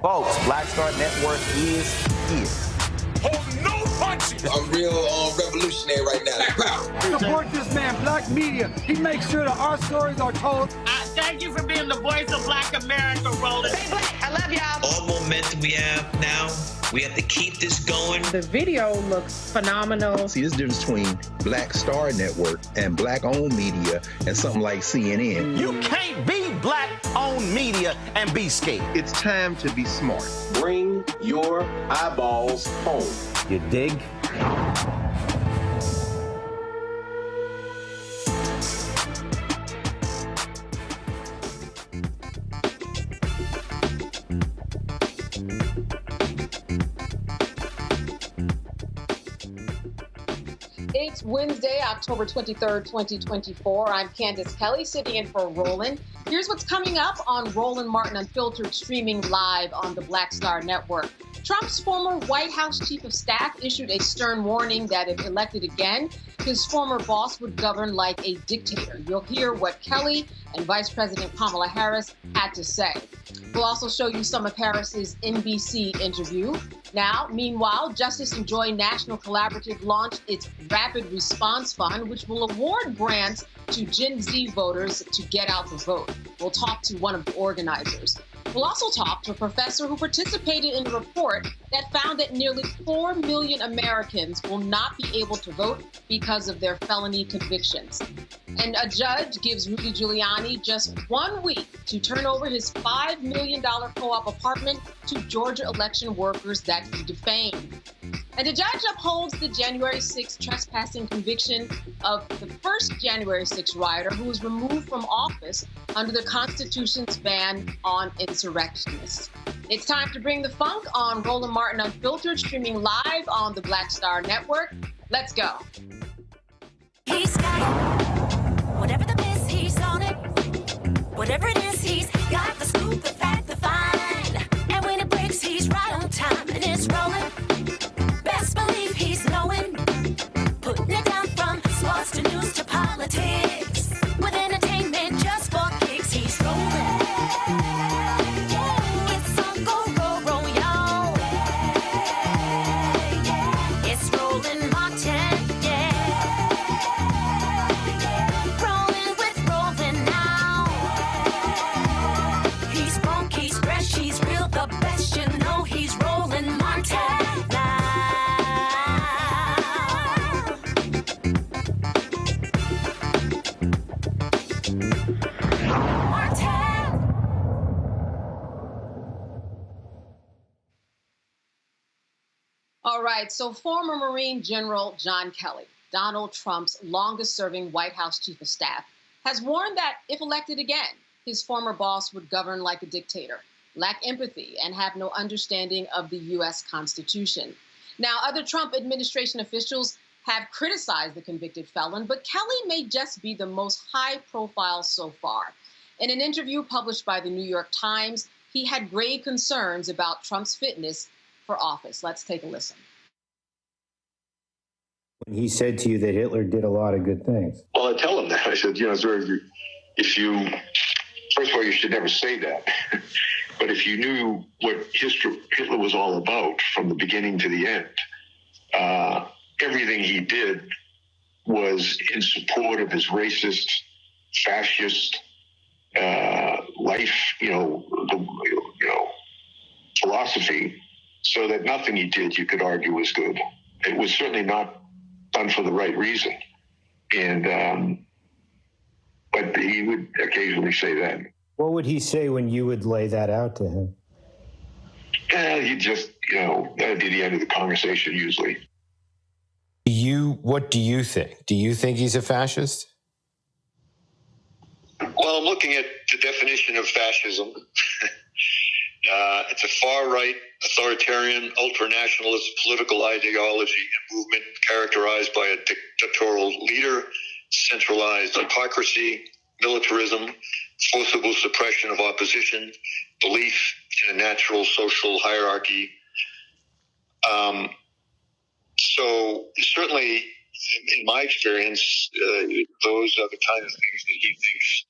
Folks, Black Star Network is here. Hold no punches! I'm real revolutionary right now. Black power. Support this man, Black Media. He makes sure that our stories are told. Thank you for being the voice of Black America, Roland. Stay black. I love y'all. All momentum we have now, we have to keep this going. The video looks phenomenal. See, this difference between Black Star Network and Black-owned media and something like CNN. You can't be Black-owned media and be scared. It's time to be smart. Bring your eyeballs home. You dig? It's Wednesday, October 23rd, 2024. I'm Candace Kelly, sitting in for Roland. Here's what's coming up on Roland Martin Unfiltered, streaming live on the Black Star Network. Trump's former White House chief of staff issued a stern warning that if elected again, his former boss would govern like a dictator. You'll hear what Kelly and Vice President Kamala Harris had to say. We'll also show you some of Harris's NBC interview. Now, meanwhile, Justice and Joy National Collaborative launched its Rapid Response Fund, which will award grants to Gen Z voters to get out the vote. We'll talk to one of the organizers. We'll also talk to a professor who participated in a report that found that nearly 4 million Americans will not be able to vote because of their felony convictions. And a judge gives Rudy Giuliani just 1 week to turn over his $5 million co-op apartment to Georgia election workers that he defamed. And the judge upholds the January 6th trespassing conviction of the first January 6th rioter who was removed from office under the Constitution's ban on insurrectionists. It's time to bring the funk on Roland Martin Unfiltered, streaming live on the Black Star Network. Let's go. He's got it. Whatever the miss, he's on it. Whatever it is, he's got the scoop, the fact, the find. And when it breaks, he's right on time and it's rolling. Best believe he's knowing. Putting it down from sports to news to politics. With entertainment just for kicks, he's rolling. It's on go, roll, roll, y'all. It's Roland Martin, yeah. Rolling with Roland now. right, so former Marine General John Kelly, Donald Trump's longest-serving White House chief of staff, has warned that if elected again, his former boss would govern like a dictator, lack empathy, and have no understanding of the U.S. Constitution. Now, other Trump administration officials have criticized the convicted felon, but Kelly may just be the most high-profile so far. In an interview published by the New York Times, he had grave concerns about Trump's fitness for office. Let's take a listen. When he said to you that Hitler did a lot of good things. Well, I tell him that. I said, first of all, you should never say that. But if you knew what Hitler was all about from the beginning to the end, everything he did was in support of his racist, fascist life, philosophy, so that nothing he did you could argue was good. It was certainly not done for the right reason. And but he would occasionally say that. What would he say when you would lay that out to him? He'd just, that would be the end of the conversation usually. What do you think? Do you think he's a fascist? Well, I'm looking at the definition of fascism. It's a far-right, authoritarian, ultranationalist political ideology and movement characterized by a dictatorial leader, centralized autocracy, militarism, forcible suppression of opposition, belief in a natural social hierarchy. So certainly, in my experience, those are the kind of things that he thinks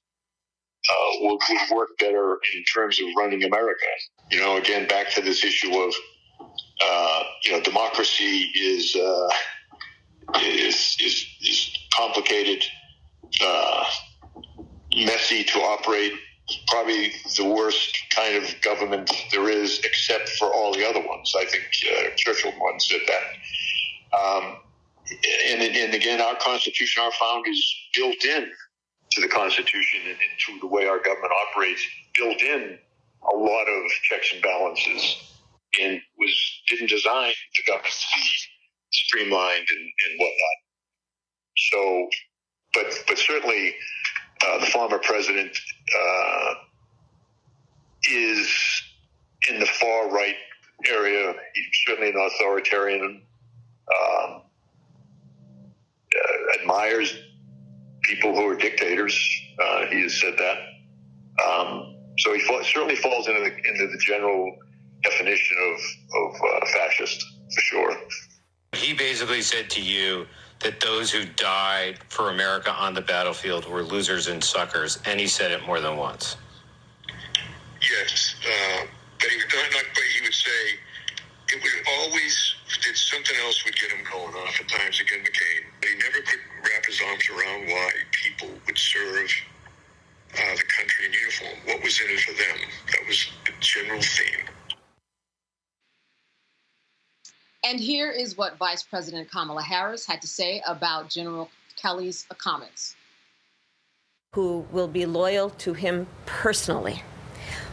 would work better in terms of running America. Again, back to this issue of, democracy is complicated, messy to operate, probably the worst kind of government there is, except for all the other ones. I think Churchill once said that. And again, our Constitution, our founders built in to the Constitution and to the way our government operates, built in a lot of checks and balances, and didn't design the government to be streamlined and whatnot. So, but certainly the former president is in the far right area. He's certainly an authoritarian. Admires people who are dictators. He has said that. So he certainly falls into the general definition of fascist, for sure. He basically said to you that those who died for America on the battlefield were losers and suckers, and he said it more than once. Yes, but he would say it would always, something else would get him going, oftentimes again McCain. But he never could wrap his arms around why people would serve the country in uniform. What was in it for them? That was the general theme. And here is what Vice President Kamala Harris had to say about General Kelly's comments. Who will be loyal to him personally.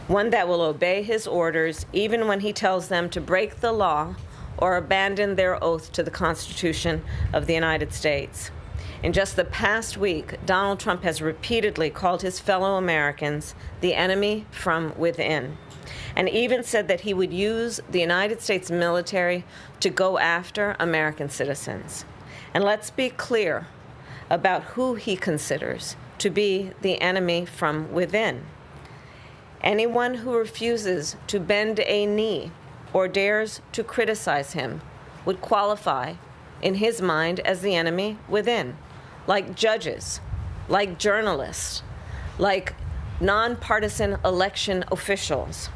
One that will obey his orders even when he tells them to break the law or abandon their oath to the Constitution of the United States. In just the past week, Donald Trump has repeatedly called his fellow Americans the enemy from within, and even said that he would use the United States military to go after American citizens. And let's be clear about who he considers to be the enemy from within. Anyone who refuses to bend a knee or dares to criticize him would qualify, in his mind, as the enemy within, like judges, like journalists, like nonpartisan election officials.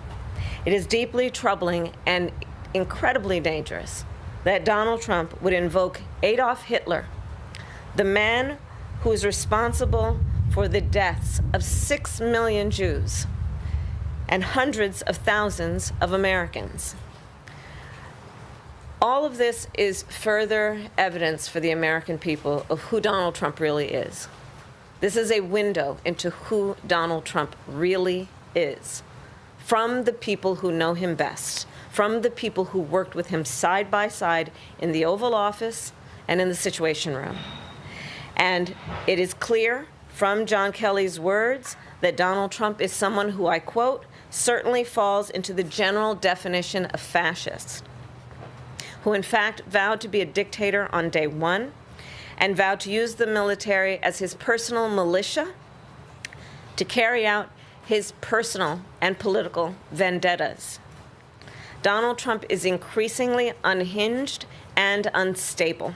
It is deeply troubling and incredibly dangerous that Donald Trump would invoke Adolf Hitler, the man who is responsible for the deaths of 6 million Jews and hundreds of thousands of Americans. All of this is further evidence for the American people of who Donald Trump really is. This is a window into who Donald Trump really is, from the people who know him best, from the people who worked with him side by side in the Oval Office and in the Situation Room. And it is clear from John Kelly's words that Donald Trump is someone who, I quote, certainly falls into the general definition of fascist, who in fact vowed to be a dictator on day one and vowed to use the military as his personal militia to carry out his personal and political vendettas. Donald Trump is increasingly unhinged and unstable.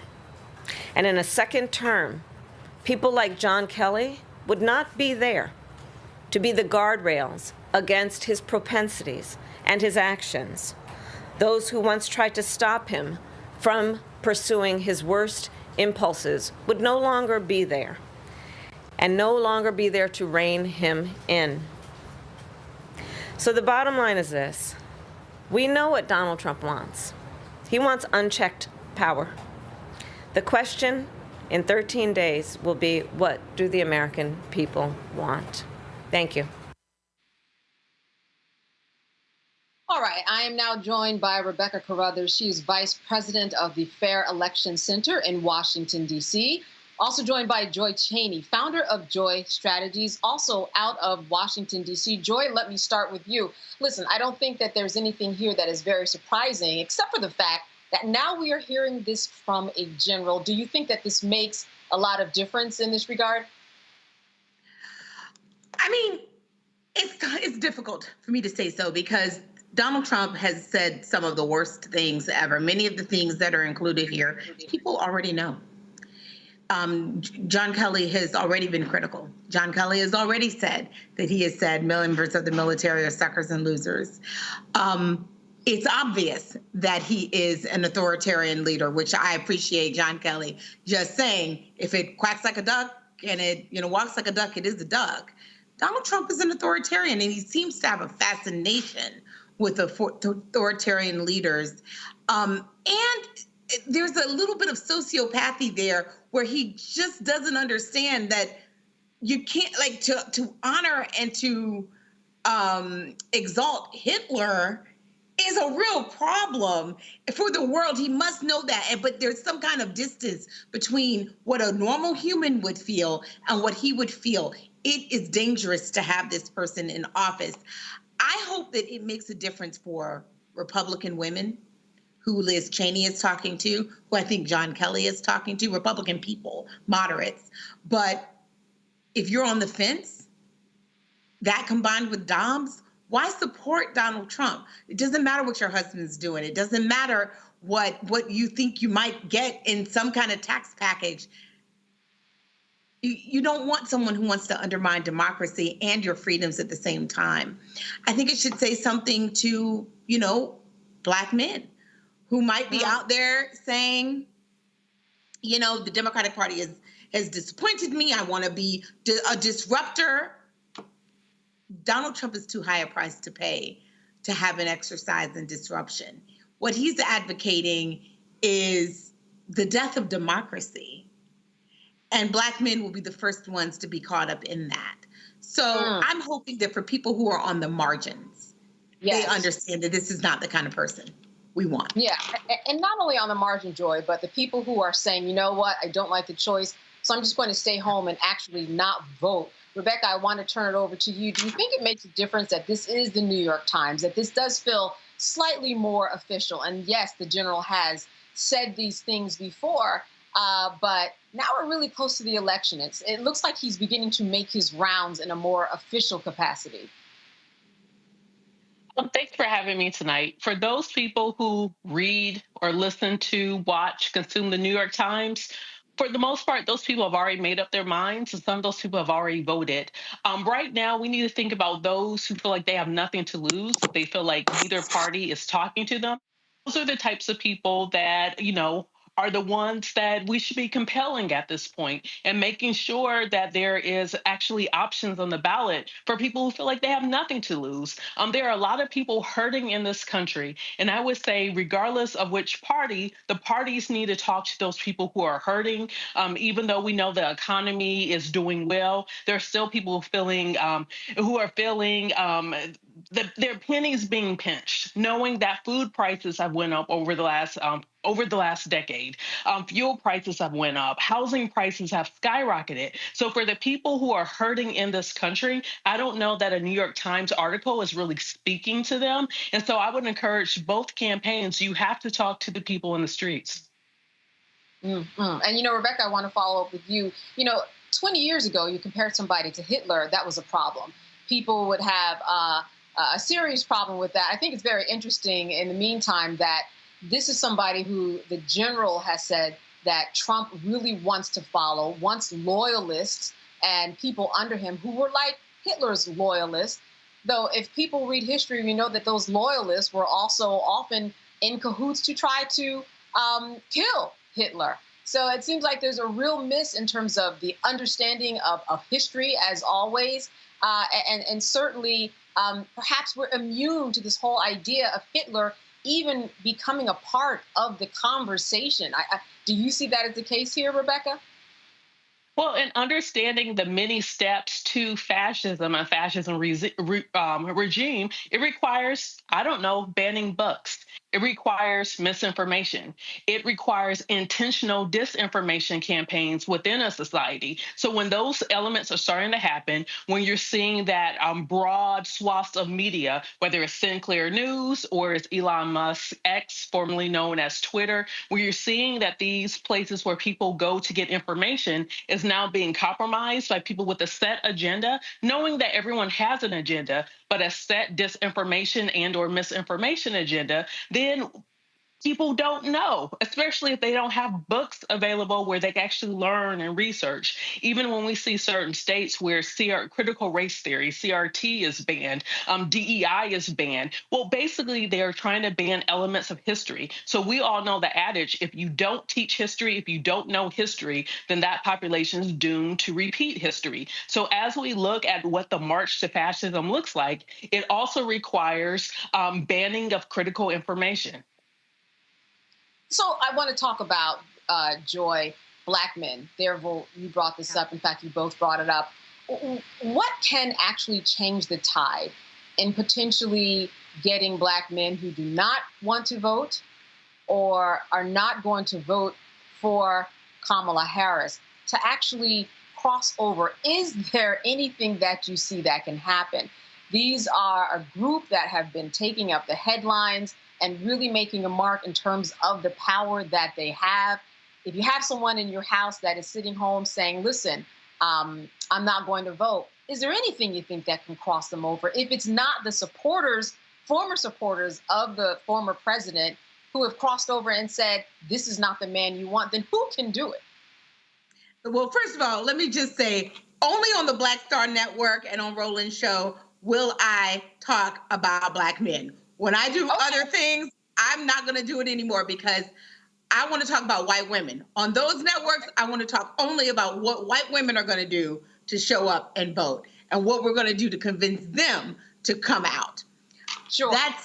And in a second term, people like John Kelly would not be there to be the guardrails against his propensities and his actions. Those who once tried to stop him from pursuing his worst impulses would no longer be there, and no longer be there to rein him in. So the bottom line is this. We know what Donald Trump wants. He wants unchecked power. The question in 13 days will be, what do the American people want? Thank you. All right, I am now joined by Rebecca Carruthers. She is Vice President of the Fair Election Center in Washington, D.C. Also joined by Joy Cheney, founder of Joy Strategies, also out of Washington, D.C. Joy, let me start with you. Listen, I don't think that there's anything here that is very surprising, except for the fact that now we are hearing this from a general. Do you think that this makes a lot of difference in this regard? I mean, it's difficult for me to say so because Donald Trump has said some of the worst things ever. Many of the things that are included here, people already know. John Kelly has already been critical. John Kelly has already said that he has said members of the military are suckers and losers. It's obvious that he is an authoritarian leader, which I appreciate John Kelly just saying, if it quacks like a duck and it walks like a duck, it is a duck. Donald Trump is an authoritarian, and he seems to have a fascination with authoritarian leaders. And there's a little bit of sociopathy there where he just doesn't understand that you can't, like, to honor and to exalt Hitler is a real problem for the world. He must know that. But there's some kind of distance between what a normal human would feel and what he would feel. It is dangerous to have this person in office. I hope that it makes a difference for Republican women who Liz Cheney is talking to, who I think John Kelly is talking to, Republican people, moderates. But if you're on the fence, that combined with Doms, why support Donald Trump? It doesn't matter what your husband's doing. It doesn't matter what you think you might get in some kind of tax package. You don't want someone who wants to undermine democracy and your freedoms at the same time. I think it should say something to, Black men who might be out there saying, the Democratic Party has disappointed me. I want to be a disruptor. Donald Trump is too high a price to pay to have an exercise in disruption. What he's advocating is the death of democracy. And Black men will be the first ones to be caught up in that. So I'm hoping that for people who are on the margins, they understand that this is not the kind of person we want. Yeah, and not only on the margin, Joy, but the people who are saying, you know what, I don't like the choice, so I'm just going to stay home and actually not vote. Rebecca, I want to turn it over to you. Do you think it makes a difference that this is the New York Times, that this does feel slightly more official? And yes, the general has said these things before, but now we're really close to the election. It looks like he's beginning to make his rounds in a more official capacity. Well, thanks for having me tonight. For those people who read or listen to, watch, consume the New York Times, for the most part, those people have already made up their minds, and some of those people have already voted. Right now, we need to think about those who feel like they have nothing to lose. They feel like neither party is talking to them. Those are the types of people that, are the ones that we should be compelling at this point and making sure that there is actually options on the ballot for people who feel like they have nothing to lose. There are a lot of people hurting in this country. And I would say, regardless of which party, the parties need to talk to those people who are hurting. Even though we know the economy is doing well, there are still people who are feeling their pennies being pinched, knowing that food prices have went up over the last decade. Fuel prices have went up. Housing prices have skyrocketed. So for the people who are hurting in this country, I don't know that a New York Times article is really speaking to them. And so I would encourage both campaigns. You have to talk to the people in the streets. Mm-hmm. And, Rebecca, I want to follow up with you. 20 years ago, you compared somebody to Hitler. That was a problem. People would have a serious problem with that. I think it's very interesting in the meantime that this is somebody who the general has said that Trump really wants to follow, wants loyalists and people under him who were like Hitler's loyalists. Though if people read history, we know that those loyalists were also often in cahoots to try to kill Hitler. So it seems like there's a real miss in terms of the understanding of history, as always. And certainly, perhaps we're immune to this whole idea of Hitler even becoming a part of the conversation. Do you see that as the case here, Rebecca? Well, in understanding the many steps to fascism and fascism regime, it requires, banning books. It requires misinformation. It requires intentional disinformation campaigns within a society. So when those elements are starting to happen, when you're seeing that broad swaths of media, whether it's Sinclair News or it's Elon Musk X, formerly known as Twitter, where you're seeing that these places where people go to get information is now being compromised by people with a set agenda, knowing that everyone has an agenda, but a set disinformation and or misinformation agenda, then people don't know, especially if they don't have books available where they can actually learn and research. Even when we see certain states where critical race theory, CRT is banned, DEI is banned. Well, basically, they're trying to ban elements of history. So we all know the adage, if you don't teach history, if you don't know history, then that population is doomed to repeat history. So as we look at what the march to fascism looks like, it also requires banning of critical information. So I want to talk about, Joy, Black men. You brought this up. In fact, you both brought it up. What can actually change the tide in potentially getting Black men who do not want to vote or are not going to vote for Kamala Harris to actually cross over? Is there anything that you see that can happen? These are a group that have been taking up the headlines and really making a mark in terms of the power that they have. If you have someone in your house that is sitting home saying, listen, I'm not going to vote, is there anything you think that can cross them over? If it's not the supporters, former supporters of the former president who have crossed over and said, this is not the man you want, then who can do it? Well, first of all, let me just say, only on the Black Star Network and on Roland's show will I talk about Black men. When I do other things, I'm not going to do it anymore because I want to talk about white women. On those networks, I want to talk only about what white women are going to do to show up and vote and what we're going to do to convince them to come out. Sure. That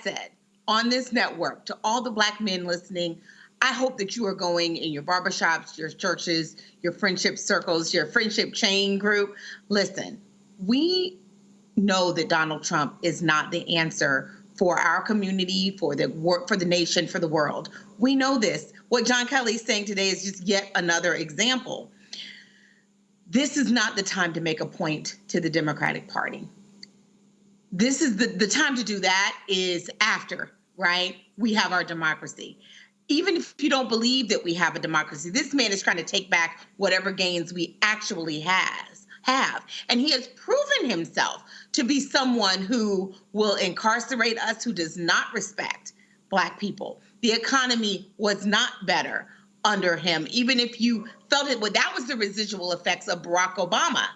said, on this network, to all the Black men listening, I hope that you are going in your barbershops, your churches, your friendship circles, your friendship chain group. Listen, we know that Donald Trump is not the answer for our community, for the nation, for the world. We know this. What John Kelly is saying today is just yet another example. This is not the time to make a point to the Democratic Party. This is the time to do that is after, right? We have our democracy. Even if you don't believe that we have a democracy, this man is trying to take back whatever gains we actually have. And he has proven himself to be someone who will incarcerate us, who does not respect Black people. The economy was not better under him, even if you felt it. Well, that was the residual effects of Barack Obama.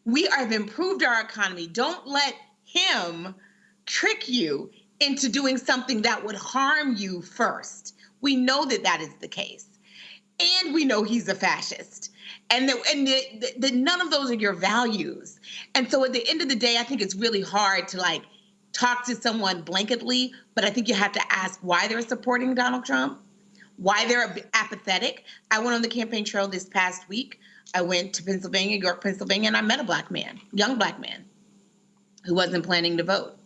We have improved our economy. Don't let him trick you into doing something that would harm you first. We know that that is the case. And we know he's a fascist. And that none of those are your values. And so at the end of the day, I think it's really hard to talk to someone blanketly, but I think you have to ask why they're supporting Donald Trump, why they're apathetic. I went on the campaign trail this past week. I went to Pennsylvania, York, Pennsylvania, and I met a Black man, young Black man. who wasn't planning to vote.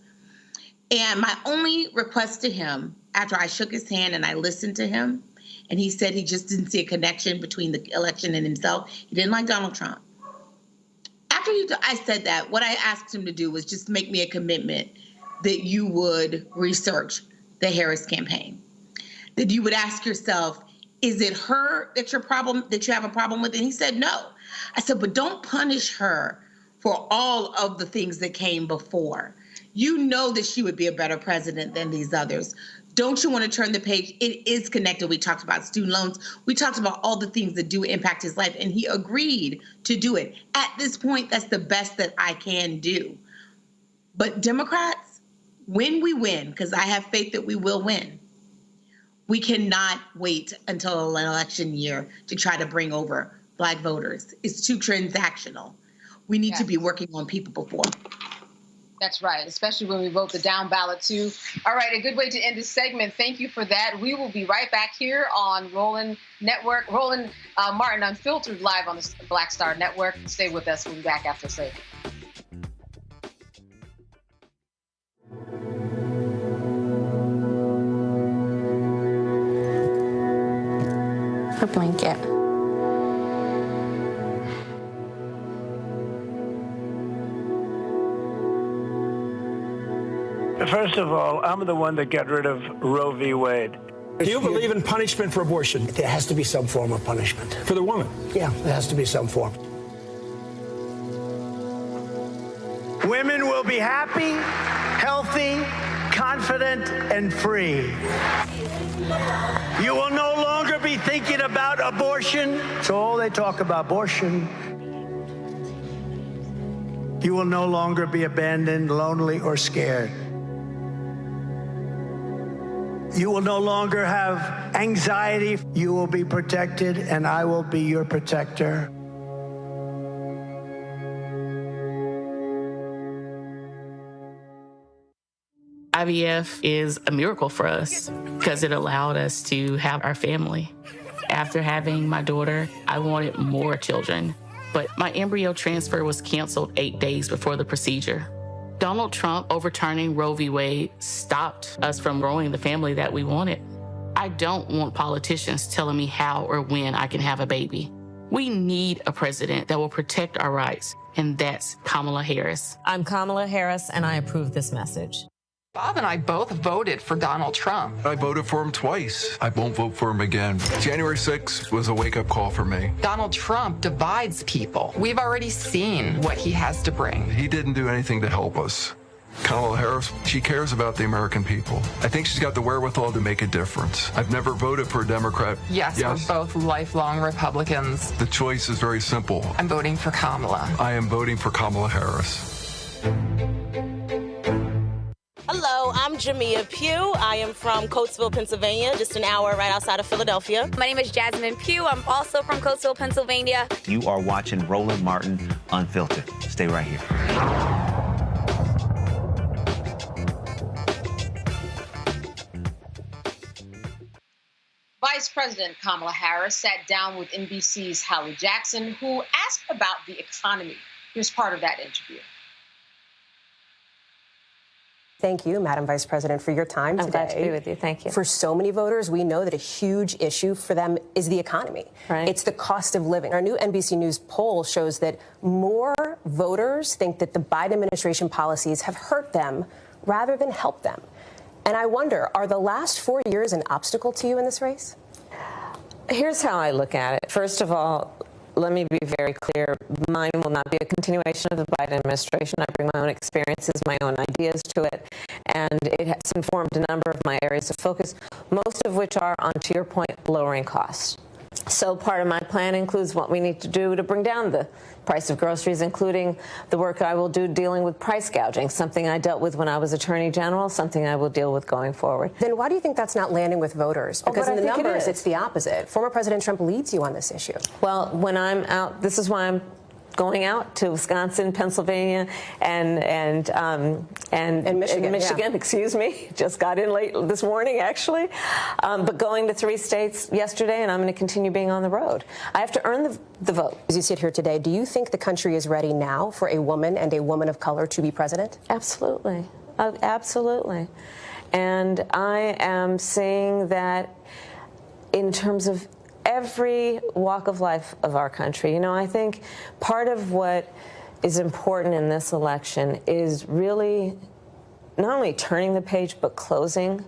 And my only request to him, after I shook his hand and I listened to him, and he said he just didn't see a connection between the election and himself. He didn't like Donald Trump. After I said that, what I asked him to do was just make me a commitment that you would research the Harris campaign, that you would ask yourself, is it her that you have a problem with? And he said, no. I said, but don't punish her for all of the things that came before. You know that she would be a better president than these others. Don't you want to turn the page? It is connected. We talked about student loans. We talked about all the things that do impact his life, and he agreed to do it. At this point, that's the best that I can do. But Democrats, when we win, because I have faith that we will win, we cannot wait until an election year to try to bring over Black voters. It's too transactional. We need to be working on people before. That's right, especially when we vote the down ballot, too. All right, a good way to end this segment. Thank you for that. We will be right back here on Roland Network, Roland Martin Unfiltered, live on the Black Star Network. Stay with us. We'll be back after a break. Her blanket. First of all, I'm the one that got rid of Roe v. Wade. Do you believe in punishment for abortion? There has to be some form of punishment. For the woman? Yeah, there has to be some form. Women will be happy, healthy, confident, and free. You will no longer be thinking about abortion. So all they talk about abortion. You will no longer be abandoned, lonely, or scared. You will no longer have anxiety. You will be protected, and I will be your protector. IVF is a miracle for us because it allowed us to have our family. After having my daughter, I wanted more children, but my embryo transfer was canceled 8 days before the procedure. Donald Trump overturning Roe v. Wade stopped us from growing the family that we wanted. I don't want politicians telling me how or when I can have a baby. We need a president that will protect our rights, and that's Kamala Harris. I'm Kamala Harris, and I approve this message. Bob and I both voted for Donald Trump. I voted for him twice. I won't vote for him again. January 6th was a wake-up call for me. Donald Trump divides people. We've already seen what he has to bring. He didn't do anything to help us. Kamala Harris, she cares about the American people. I think she's got the wherewithal to make a difference. I've never voted for a Democrat. Yes, we're both lifelong Republicans. The choice is very simple. I'm voting for Kamala. I am voting for Kamala Harris. Hello, I'm Jamia Pugh. I am from Coatesville, Pennsylvania, just an hour right outside of Philadelphia. My name is Jasmine Pugh. I'm also from Coatesville, Pennsylvania. You are watching Roland Martin Unfiltered. Stay right here. Vice President Kamala Harris sat down with NBC's Hallie Jackson, who asked about the economy. Here's part of that interview. Thank you, Madam Vice President, for your time today. I'm glad to be with you. Thank you. For so many voters, we know that a huge issue for them is the economy. Right. It's the cost of living. Our new NBC News poll shows that more voters think that the Biden administration policies have hurt them rather than helped them. And I wonder, are the last 4 years an obstacle to you in this race? Here's how I look at it. First of all, let me be very clear. Mine will not be a continuation of the Biden administration. I bring my own experiences, my own ideas to it, and it has informed a number of my areas of focus, most of which are, on to your point, lowering costs. So part of my plan includes what we need to do to bring down the price of groceries, including the work I will do dealing with price gouging, something I dealt with when I was Attorney General, something I will deal with going forward. Then why do you think that's not landing with voters? Because in the numbers, it's the opposite. Former President Trump leads you on this issue. Well, when I'm out, this is why I'm going out to Wisconsin, Pennsylvania, and Michigan. Excuse me, just got in late this morning, actually. But going to 3 states yesterday, and I'm going to continue being on the road. I have to earn the vote. As you sit here today, do you think the country is ready now for a woman and a woman of color to be president? Absolutely. Absolutely. And I am seeing that in terms of every walk of life of our country. You know, I think part of what is important in this election is really not only turning the page, but closing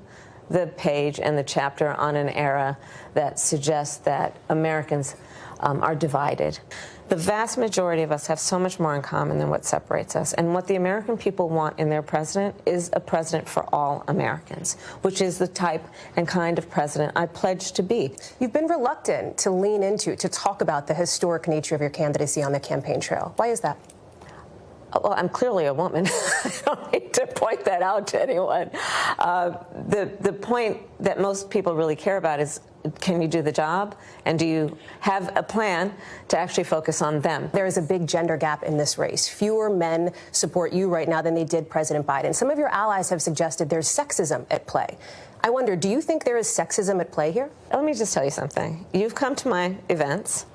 the page and the chapter on an era that suggests that Americans are divided. The vast majority of us have so much more in common than what separates us. And what the American people want in their president is a president for all Americans, which is the type and kind of president I pledge to be. You've been reluctant to lean into, to talk about the historic nature of your candidacy on the campaign trail. Why is that? Well, I'm clearly a woman. I don't need to point that out to anyone. The point that most people really care about is, can you do the job? And do you have a plan to actually focus on them? There is a big gender gap in this race. Fewer men support you right now than they did President Biden. Some of your allies have suggested there's sexism at play. I wonder, do you think there is sexism at play here? Let me just tell you something. You've come to my events,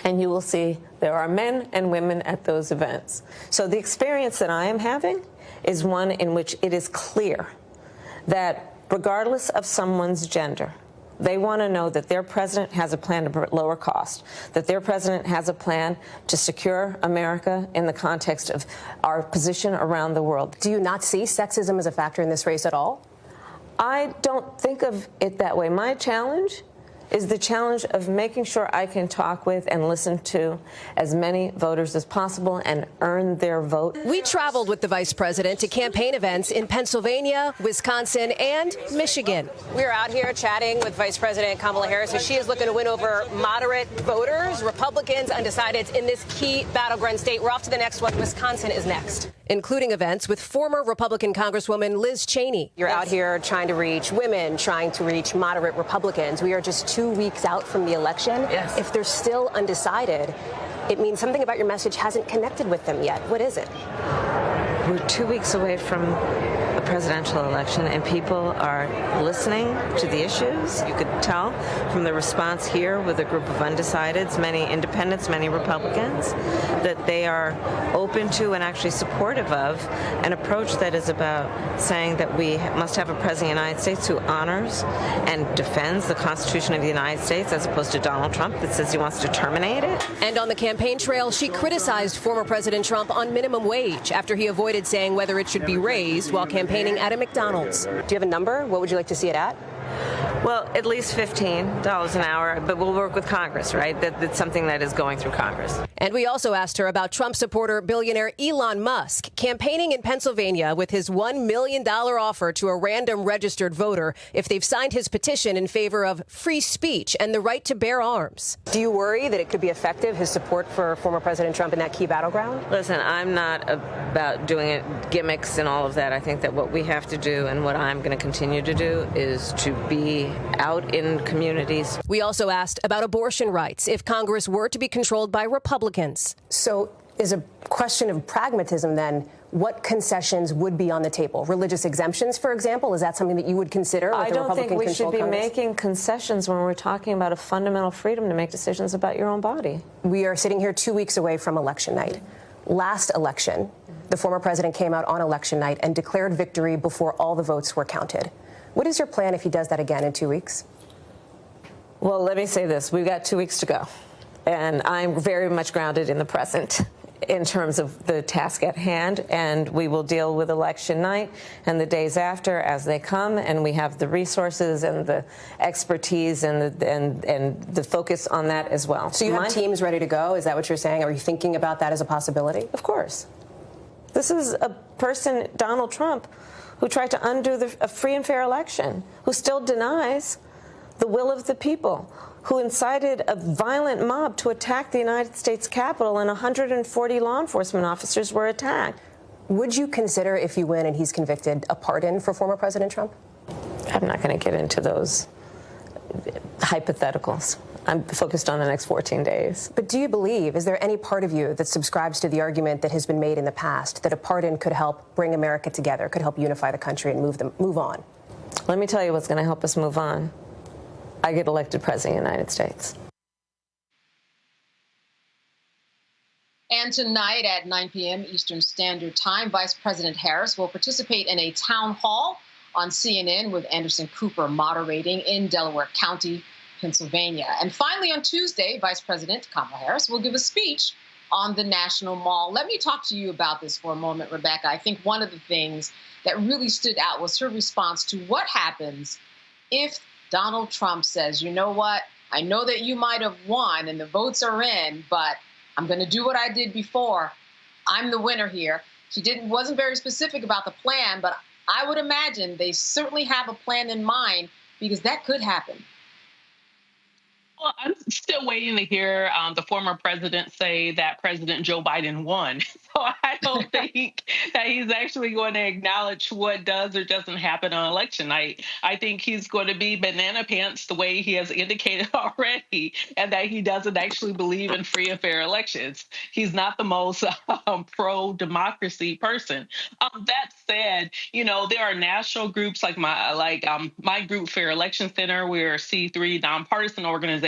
and you will see there are men and women at those events. So the experience that I am having is one in which it is clear that regardless of someone's gender, they want to know that their president has a plan to lower cost, that their president has a plan to secure America in the context of our position around the world. Do you not see sexism as a factor in this race at all? I don't think of it that way. My challenge is the challenge of making sure I can talk with and listen to as many voters as possible and earn their vote. We traveled with the vice president to campaign events in Pennsylvania, Wisconsin, and Michigan. We're out here chatting with Vice President Kamala Harris as she is looking to win over moderate voters, Republicans, undecideds in this key battleground state. We're off to the next one. Wisconsin is next, including events with former Republican Congresswoman Liz Cheney. You're out here trying to reach women, trying to reach moderate Republicans. We are just 2 weeks out from the election. Yes. If they're still undecided, it means something about your message hasn't connected with them yet. What is it? We're 2 weeks away from a presidential election, and people are listening to the issues. You could tell from the response here with a group of undecideds, many independents, many Republicans, that they are open to and actually supportive of an approach that is about saying that we must have a president of the United States who honors and defends the Constitution of the United States, as opposed to Donald Trump that says he wants to terminate it. And on the campaign trail, she criticized former President Trump on minimum wage after he avoided saying whether it should be raised while campaigning at a McDonald's. Do you have a number? What would you like to see it at? Well, at least $15 an hour, but we'll work with Congress, right? That's something that is going through Congress. And we also asked her about Trump supporter billionaire Elon Musk campaigning in Pennsylvania with his $1 million offer to a random registered voter if they've signed his petition in favor of free speech and the right to bear arms. Do you worry that it could be effective, his support for former President Trump in that key battleground? Listen, I'm not about doing it gimmicks and all of that. I think that what we have to do and what I'm going to continue to do is to be out in communities. We also asked about abortion rights if Congress were to be controlled by Republicans. So is a question of pragmatism then, what concessions would be on the table? Religious exemptions, for example, is that something that you would consider? I don't think we should be making concessions when we're talking about a fundamental freedom to make decisions about your own body. We are sitting here 2 weeks away from election night. Last election, the former president came out on election night and declared victory before all the votes were counted. What is your plan if he does that again in 2 weeks? Well, let me say this. We've got 2 weeks to go. And I'm very much grounded in the present in terms of the task at hand. And we will deal with election night and the days after as they come. And we have the resources and the expertise and the focus on that as well. So you have teams ready to go? Is that what you're saying? Are you thinking about that as a possibility? Of course. This is a person, Donald Trump, who tried to undo a free and fair election, who still denies the will of the people, who incited a violent mob to attack the United States Capitol, and 140 law enforcement officers were attacked. Would you consider, if you win and he's convicted, a pardon for former President Trump? I'm not going to get into those hypotheticals. I'm focused on the next 14 days. But do you believe, is there any part of you that subscribes to the argument that has been made in the past that a pardon could help bring America together, could help unify the country and move on? Let me tell you what's going to help us move on. I get elected president of the United States. And tonight at 9 p.m. Eastern Standard Time, Vice President Harris will participate in a town hall on CNN with Anderson Cooper moderating in Delaware County, Pennsylvania. And finally, on Tuesday, Vice President Kamala Harris will give a speech on the National Mall. Let me talk to you about this for a moment, Rebecca. I think one of the things that really stood out was her response to what happens if Donald Trump says, you know what, I know that you might have won and the votes are in, but I'm going to do what I did before. I'm the winner here. She wasn't very specific about the plan, but I would imagine they certainly have a plan in mind because that could happen. Well, I'm still waiting to hear the former president say that President Joe Biden won. So I don't think that he's actually going to acknowledge what does or doesn't happen on election night. I think he's going to be banana pants the way he has indicated already, and that he doesn't actually believe in free and fair elections. He's not the most pro-democracy person. That said, there are national groups like my group, Fair Election Center. We're a C3 nonpartisan organization.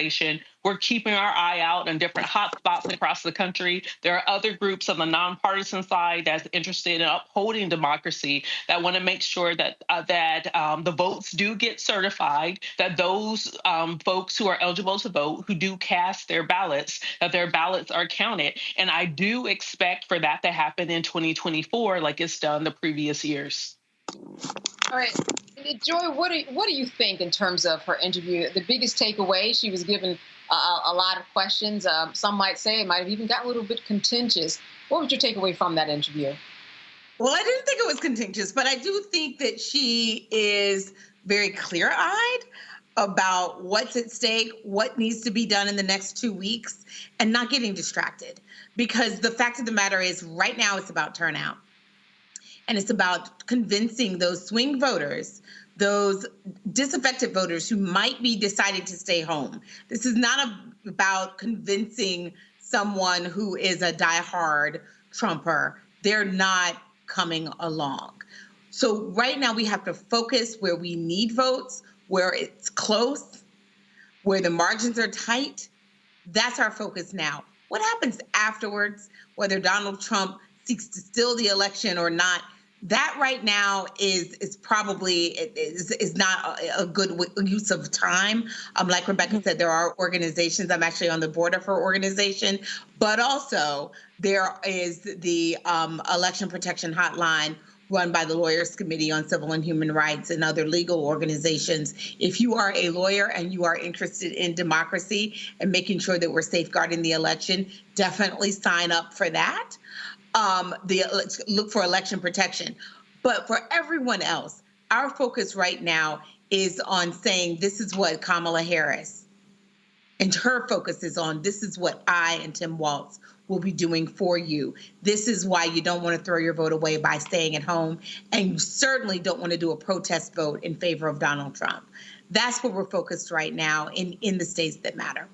We're keeping our eye out on different hot spots across the country. There are other groups on the nonpartisan side that's interested in upholding democracy that want to make sure that the votes do get certified, that those folks who are eligible to vote, who do cast their ballots, that their ballots are counted. And I do expect for that to happen in 2024 like it's done the previous years. All right. Joy, what do you think in terms of her interview? The biggest takeaway, she was given a lot of questions. Some might say it might have even gotten a little bit contentious. What was your takeaway from that interview? Well, I didn't think it was contentious, but I do think that she is very clear-eyed about what's at stake, what needs to be done in the next 2 weeks, and not getting distracted. Because the fact of the matter is, right now it's about turnout. And it's about convincing those swing voters, those disaffected voters who might be deciding to stay home. This is not about convincing someone who is a diehard Trumper. They're not coming along. So right now we have to focus where we need votes, where it's close, where the margins are tight. That's our focus now. What happens afterwards, whether Donald Trump seeks to steal the election or not, that right now is probably not a good use of time. Like Rebecca said, there are organizations. I'm actually on the board of her organization, but also there is the Election Protection Hotline run by the Lawyers Committee on Civil and Human Rights and other legal organizations. If you are a lawyer and you are interested in democracy and making sure that we're safeguarding the election, definitely sign up for that. Look for election protection. But for everyone else, our focus right now is on saying this is what Kamala Harris and her focus is on. This is what I and Tim Walz will be doing for you. This is why you don't want to throw your vote away by staying at home. And you certainly don't want to do a protest vote in favor of Donald Trump. That's where we're focused right now in the states that matter.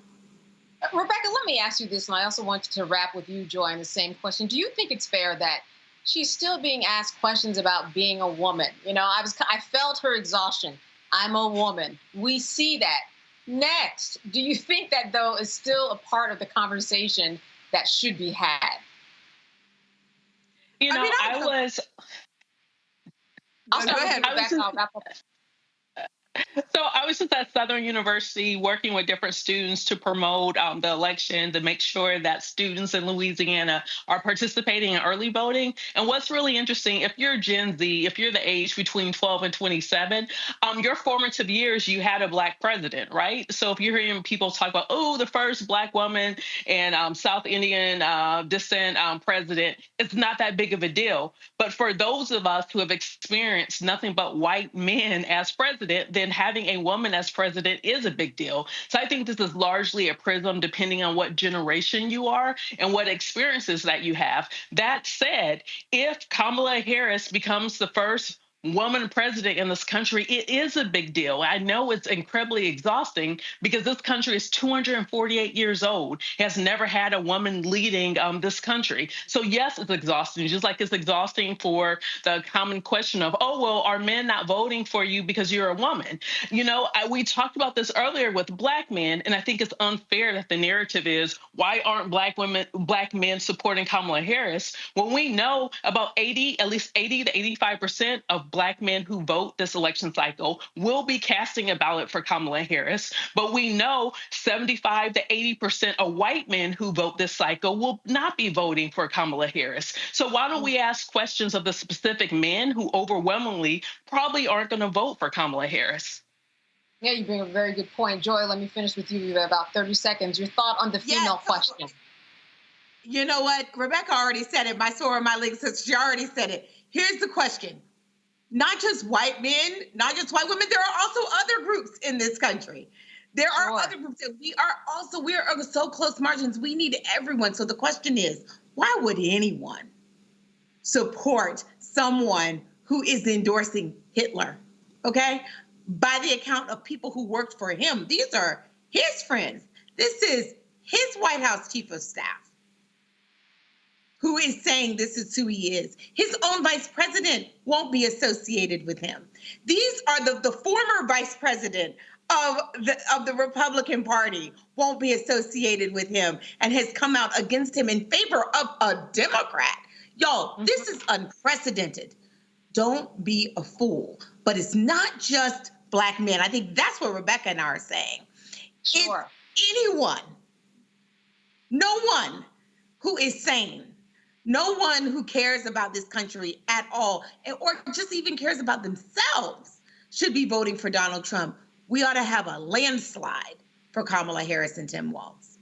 Rebecca, let me ask you this, and I also want to wrap with you, Joy, on the same question. Do you think it's fair that she's still being asked questions about being a woman? I felt her exhaustion. I'm a woman. We see that. Next, do you think that, though, is still a part of the conversation that should be had? Go ahead, Rebecca. I'll wrap up. So I was just at Southern University working with different students to promote the election, to make sure that students in Louisiana are participating in early voting. And what's really interesting, if you're Gen Z, if you're the age between 12 and 27, your formative years, you had a Black president, right? So if you're hearing people talk about, the first Black woman and South Indian descent president, it's not that big of a deal. But for those of us who have experienced nothing but white men as president, then having a woman as president is a big deal. So I think this is largely a prism depending on what generation you are and what experiences that you have. That said, if Kamala Harris becomes the first woman president in this country, it is a big deal. I know it's incredibly exhausting because this country is 248 years old, has never had a woman leading this country. So yes, it's exhausting, just like it's exhausting for the common question of, oh, well, are men not voting for you because you're a woman? You know, we talked about this earlier with black men, and I think it's unfair that the narrative is, why aren't black men supporting Kamala Harris? When we know about at least 80 to 85% of black men who vote this election cycle will be casting a ballot for Kamala Harris. But we know 75 to 80% of white men who vote this cycle will not be voting for Kamala Harris. So why don't we ask questions of the specific men who overwhelmingly probably aren't going to vote for Kamala Harris? Yeah, you bring a very good point. Joy, let me finish with you. You have about 30 seconds. Your thought on the female question. You know what? Rebecca already said it. My sword, my link says she already said it. Here's the question. Not just white men, not just white women, there are also other groups in this country. There are other groups that we are so close margins. We need everyone. So the question is, why would anyone support someone who is endorsing Hitler? Okay? By the account of people who worked for him. These are his friends. This is his White House chief of staff who is saying this is who he is. His own vice president won't be associated with him. These are the former vice president of the Republican Party won't be associated with him and has come out against him in favor of a Democrat. Y'all, this is unprecedented. Don't be a fool. But it's not just black men. I think that's what Rebecca and I are saying. Sure. It's anyone, no one who is sane, no one who cares about this country at all, or just even cares about themselves, should be voting for Donald Trump. We ought to have a landslide for Kamala Harris and Tim Walz.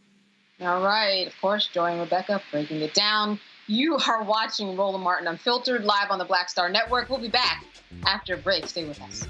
All right. Of course, Joy and Rebecca breaking it down. You are watching Roland Martin Unfiltered live on the Black Star Network. We'll be back after a break. Stay with us.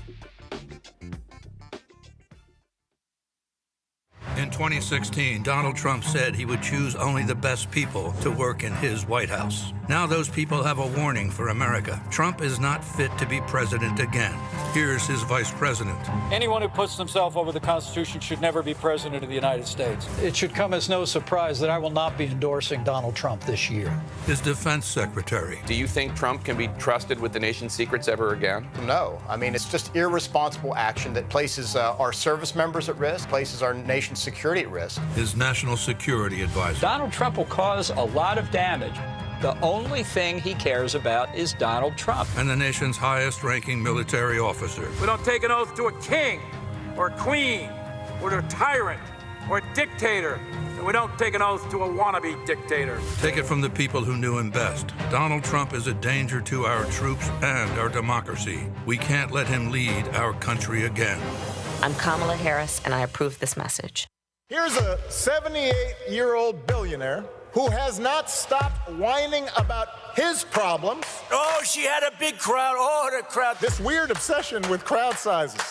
In 2016, Donald Trump said he would choose only the best people to work in his White House. Now those people have a warning for America. Trump is not fit to be president again. Here's his vice president. Anyone who puts himself over the Constitution should never be president of the United States. It should come as no surprise that I will not be endorsing Donald Trump this year. His defense secretary. Do you think Trump can be trusted with the nation's secrets ever again? No. I mean, it's just irresponsible action that places our service members at risk, places our nation's security at risk. His national security advisor. Donald Trump will cause a lot of damage. The only thing he cares about is Donald Trump. And the nation's highest-ranking military officer. We don't take an oath to a king or a queen or to a tyrant or a dictator. And we don't take an oath to a wannabe dictator. Take it from the people who knew him best. Donald Trump is a danger to our troops and our democracy. We can't let him lead our country again. I'm Kamala Harris, and I approve this message. Here's a 78-year-old billionaire who has not stopped whining about his problems. Oh, she had a big crowd. Oh, the crowd. This weird obsession with crowd sizes. It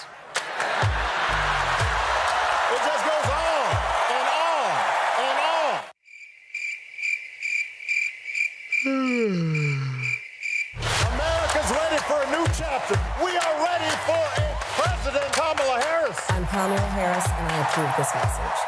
just goes on and on and on. America's ready for a new chapter. We are ready for a President Kamala Harris. I'm Kamala Harris, and I approve this message.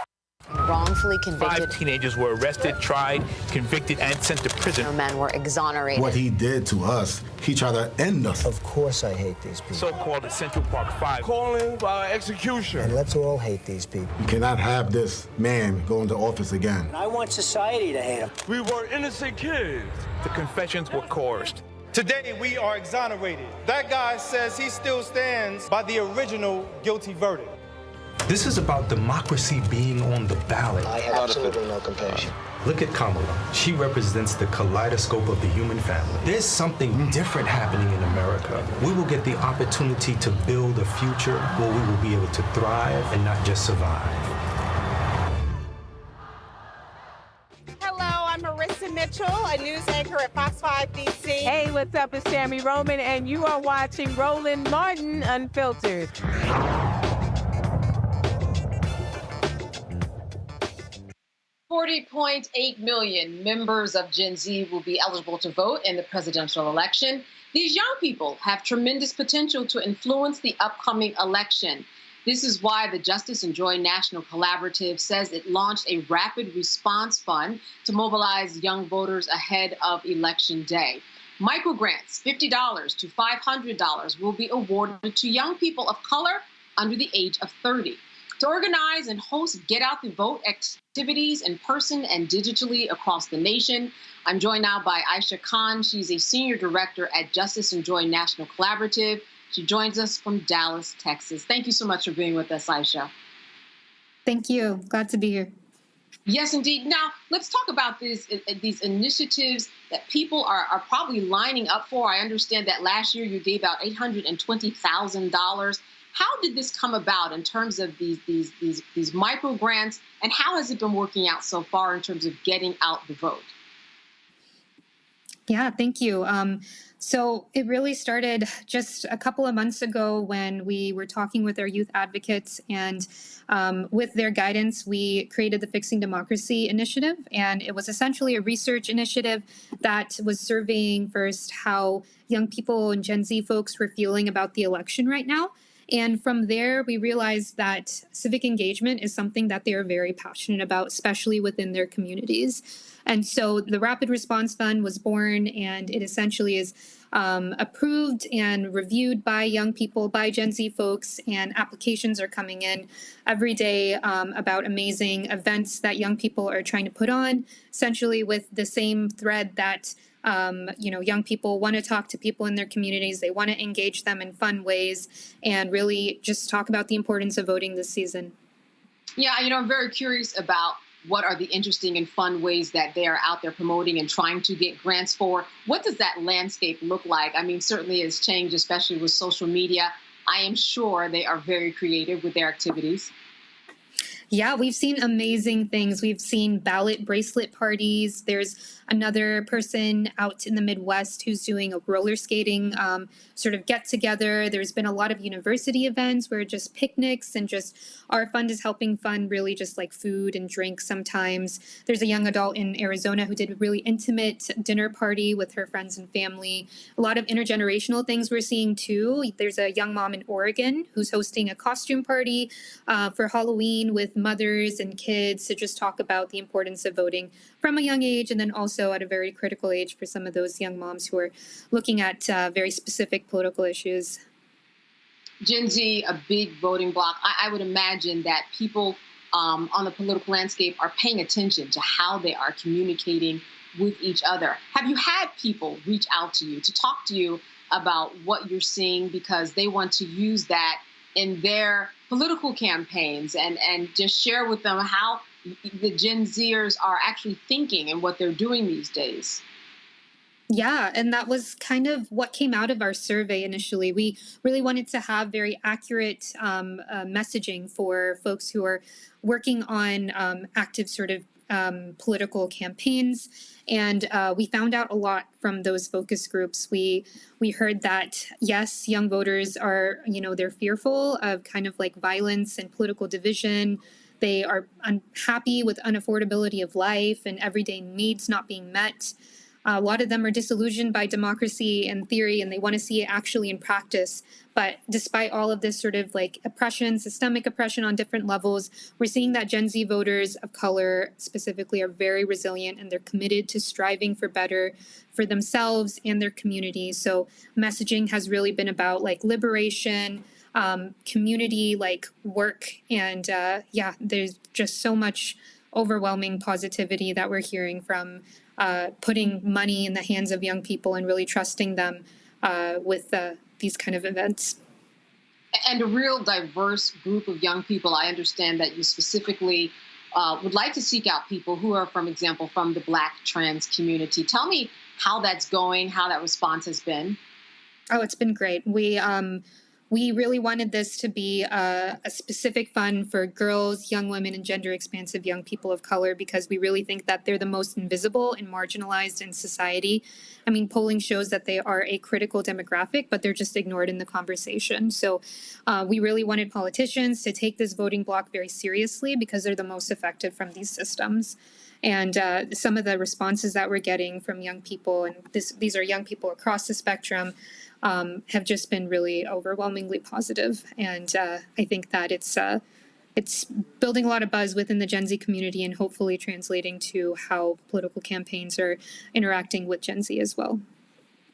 Wrongfully convicted. 5 teenagers were arrested, tried, convicted, and sent to prison. No men were exonerated. What he did to us, he tried to end us. Of course I hate these people. So-called Central Park 5. Calling for execution. And let's all hate these people. You cannot have this man go into office again. I want society to hate him. We were innocent kids. The confessions were coerced. Today, we are exonerated. That guy says he still stands by the original guilty verdict. This is about democracy being on the ballot. I have absolutely no compassion. Look at Kamala. She represents the kaleidoscope of the human family. There's something different happening in America. We will get the opportunity to build a future where we will be able to thrive and not just survive. I'm Marissa Mitchell, a news anchor at Fox 5 DC. Hey, what's up? It's Tammy Roman, and you are watching Roland Martin Unfiltered. 40.8 million members of Gen Z will be eligible to vote in the presidential election. These young people have tremendous potential to influence the upcoming election. This is why the Justice and Joy National Collaborative says it launched a rapid response fund to mobilize young voters ahead of Election Day. Microgrants, $50 to $500, will be awarded to young people of color under the age of 30. To organize and host Get Out the Vote activities in person and digitally across the nation, I'm joined now by Aisha Khan. She's a senior director at Justice and Joy National Collaborative. She joins us from Dallas, Texas. Thank you so much for being with us, Aisha. Thank you. Glad to be here. Yes, indeed. Now, let's talk about these initiatives that people are probably lining up for. I understand that last year you gave out $820,000. How did this come about in terms of these micro grants, and how has it been working out so far in terms of getting out the vote? Yeah, thank you. So it really started just a couple of months ago when we were talking with our youth advocates, and with their guidance, we created the Fixing Democracy Initiative. And it was essentially a research initiative that was surveying first how young people and Gen Z folks were feeling about the election right now. And from there, we realized that civic engagement is something that they are very passionate about, especially within their communities. And so the Rapid Response Fund was born, and it essentially is approved and reviewed by young people, by Gen Z folks, and applications are coming in every day about amazing events that young people are trying to put on, essentially with the same thread that young people want to talk to people in their communities. They want to engage them in fun ways and really just talk about the importance of voting this season. Yeah, I'm very curious about what are the interesting and fun ways that they are out there promoting and trying to get grants for. What does that landscape look like? I mean, certainly it's changed, especially with social media. I am sure they are very creative with their activities. Yeah, we've seen amazing things. We've seen ballot bracelet parties. There's another person out in the Midwest who's doing a roller skating sort of get together. There's been a lot of university events where just picnics and just our fund is helping fund really just like food and drink sometimes. There's a young adult in Arizona who did a really intimate dinner party with her friends and family. A lot of intergenerational things we're seeing too. There's a young mom in Oregon who's hosting a costume party for Halloween with mothers and kids to just talk about the importance of voting from a young age, and then also at a very critical age for some of those young moms who are looking at very specific political issues. Gen Z, a big voting bloc. I would imagine that people on the political landscape are paying attention to how they are communicating with each other. Have you had people reach out to you to talk to you about what you're seeing because they want to use that in their political campaigns and just share with them how the Gen Zers are actually thinking and what they're doing these days? Yeah, and that was kind of what came out of our survey initially. We really wanted to have very accurate messaging for folks who are working on active sort of political campaigns. And we found out a lot from those focus groups. We heard that, yes, young voters are, they're fearful of kind of like violence and political division. They are unhappy with unaffordability of life and everyday needs not being met. A lot of them are disillusioned by democracy and theory, and they want to see it actually in practice. But despite all of this sort of like oppression, systemic oppression on different levels, we're seeing that Gen Z voters of color specifically are very resilient, and they're committed to striving for better for themselves and their communities. So messaging has really been about like liberation, community, like work. And there's just so much overwhelming positivity that we're hearing from putting money in the hands of young people and really trusting them with these kind of events. And a real diverse group of young people. I understand that you specifically would like to seek out people who are, for example, from the Black trans community. Tell me how that's going, how that response has been. Oh, it's been great. We really wanted this to be a specific fund for girls, young women, and gender-expansive young people of color because we really think that they're the most invisible and marginalized in society. I mean, polling shows that they are a critical demographic, but they're just ignored in the conversation. So we really wanted politicians to take this voting bloc very seriously because they're the most affected from these systems. And some of the responses that we're getting from young people, and these are young people across the spectrum, have just been really overwhelmingly positive. And I think that it's building a lot of buzz within the Gen Z community and hopefully translating to how political campaigns are interacting with Gen Z as well.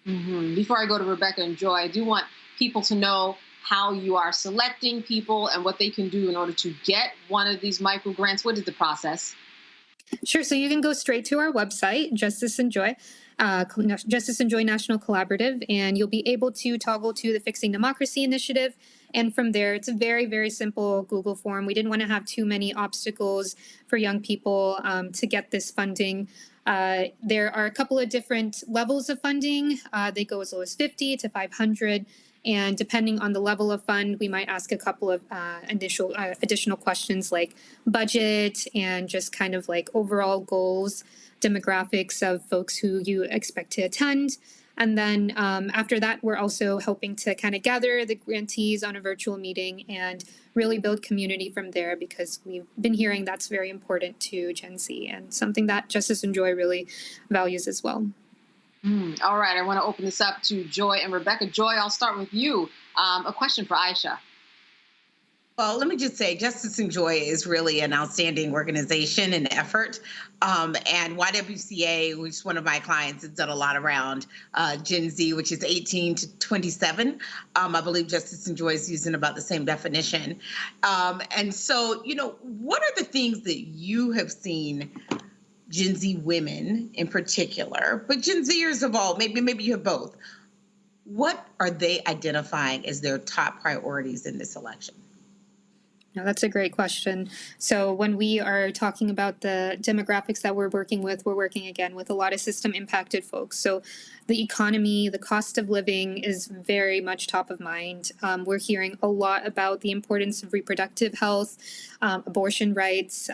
Mm-hmm. Before I go to Rebecca and Joy, I do want people to know how you are selecting people and what they can do in order to get one of these micro grants. What is the process? Sure. So you can go straight to our website, Justice and Joy National Collaborative, and you'll be able to toggle to the Fixing Democracy Initiative. And from there, it's a very, very simple Google form. We didn't want to have too many obstacles for young people to get this funding. There are a couple of different levels of funding. They go as low as 50 to 500. And depending on the level of fund, we might ask a couple of additional questions like budget and just kind of like overall goals, demographics of folks who you expect to attend. And then after that, we're also hoping to kind of gather the grantees on a virtual meeting and really build community from there, because we've been hearing that's very important to Gen Z and something that Justice and Joy really values as well. All right, I want to open this up to Joy and Rebecca. Joy, I'll start with you. A question for Aisha. Well, let me just say, Justice and Joy is really an outstanding organization and effort. And YWCA, which is one of my clients, has done a lot around Gen Z, which is 18 to 27. I believe Justice and Joy is using about the same definition. And so, what are the things that you have seen Gen Z women in particular, but Gen Zers of all, maybe you have both. What are they identifying as their top priorities in this election? No, that's a great question. So when we are talking about the demographics that we're working again with a lot of system impacted folks. So the economy, the cost of living is very much top of mind. We're hearing a lot about the importance of reproductive health, abortion rights,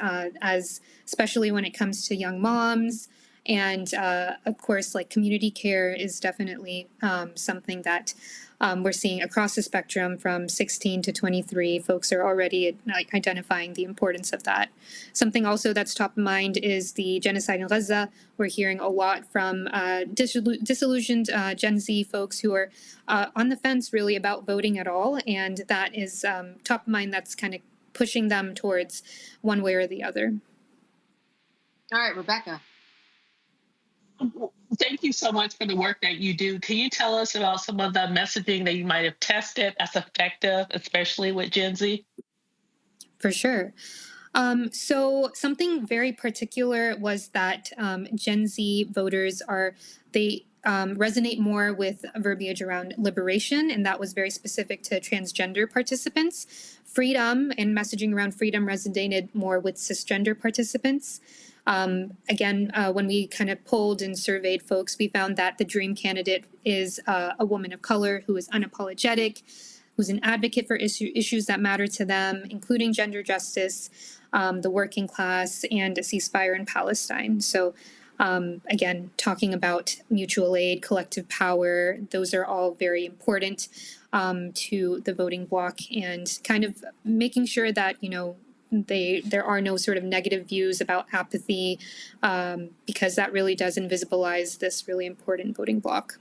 especially when it comes to young moms. And of course, like community care is definitely something that we're seeing across the spectrum from 16 to 23. Folks are already identifying the importance of that. Something also that's top of mind is the genocide in Gaza. We're hearing a lot from disillusioned Gen Z folks who are on the fence really about voting at all. And that is top of mind. That's kind of pushing them towards one way or the other. All right, Rebecca. Thank you so much for the work that you do. Can you tell us about some of the messaging that you might have tested as effective, especially with Gen Z? For sure. So something very particular was that Gen Z voters resonate more with verbiage around liberation, and that was very specific to transgender participants. Freedom and messaging around freedom resonated more with cisgender participants. Again, when we kind of polled and surveyed folks, we found that the dream candidate is a woman of color who is unapologetic, who's an advocate for issues that matter to them, including gender justice, the working class, and a ceasefire in Palestine. So again, talking about mutual aid, collective power, those are all very important to the voting bloc, and kind of making sure that, there are no sort of negative views about apathy, because that really does invisibilize this really important voting bloc.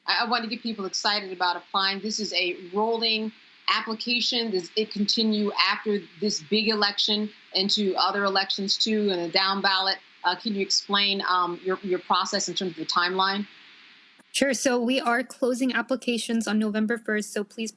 I want to get people excited about applying. This is a rolling application. Does it continue after this big election into other elections too, and a down ballot? Can you explain your process in terms of the timeline? Sure. So we are closing applications on November 1st. So please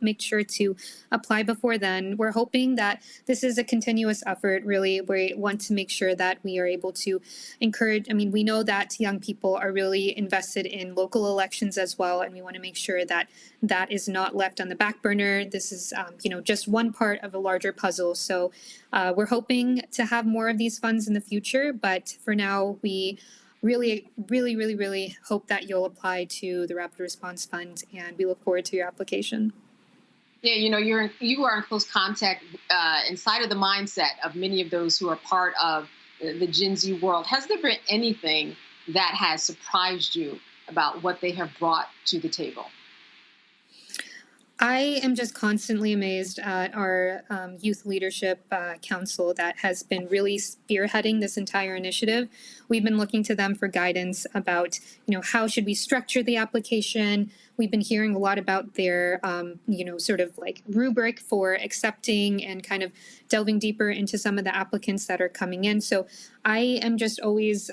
make sure to apply before then. We're hoping that this is a continuous effort, really. We want to make sure that we are able to encourage. We know that young people are really invested in local elections as well. And we want to make sure that that is not left on the back burner. This is, just one part of a larger puzzle. So we're hoping to have more of these funds in the future. But for now, we really hope that you'll apply to the Rapid Response Fund, and we look forward to your application. Yeah, you are in close contact inside of the mindset of many of those who are part of the Gen Z world. Has there been anything that has surprised you about what they have brought to the table? I am just constantly amazed at our youth leadership council that has been really spearheading this entire initiative. We've been looking to them for guidance about, how should we structure the application. We've been hearing a lot about their, sort of like rubric for accepting and kind of delving deeper into some of the applicants that are coming in. So I am just always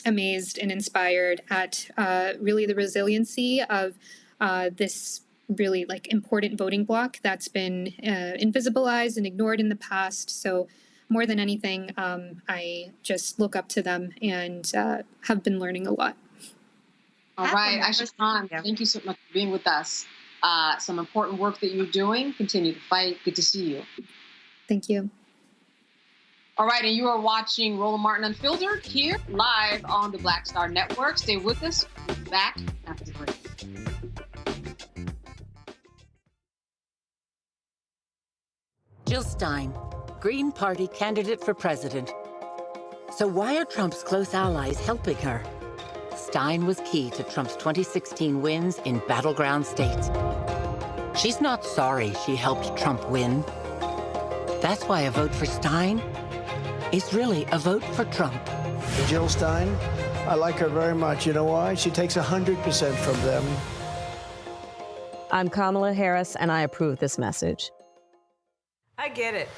amazed and inspired at really the resiliency of this really important voting bloc that's been invisibilized and ignored in the past. So more than anything, I just look up to them and have been learning a lot. All right, Aisha Khan, thank you so much for being with us. Some important work that you're doing. Continue to fight. Good to see you. Thank you. All right, and you are watching Roland Martin Unfiltered here live on the Black Star Network. Stay with us. We'll be back after the break. Jill Stein, Green Party candidate for president. So why are Trump's close allies helping her? Stein was key to Trump's 2016 wins in battleground states. She's not sorry she helped Trump win. That's why a vote for Stein is really a vote for Trump. Jill Stein, I like her very much. You know why? She takes 100% from them. I'm Kamala Harris, and I approve this message. I get it.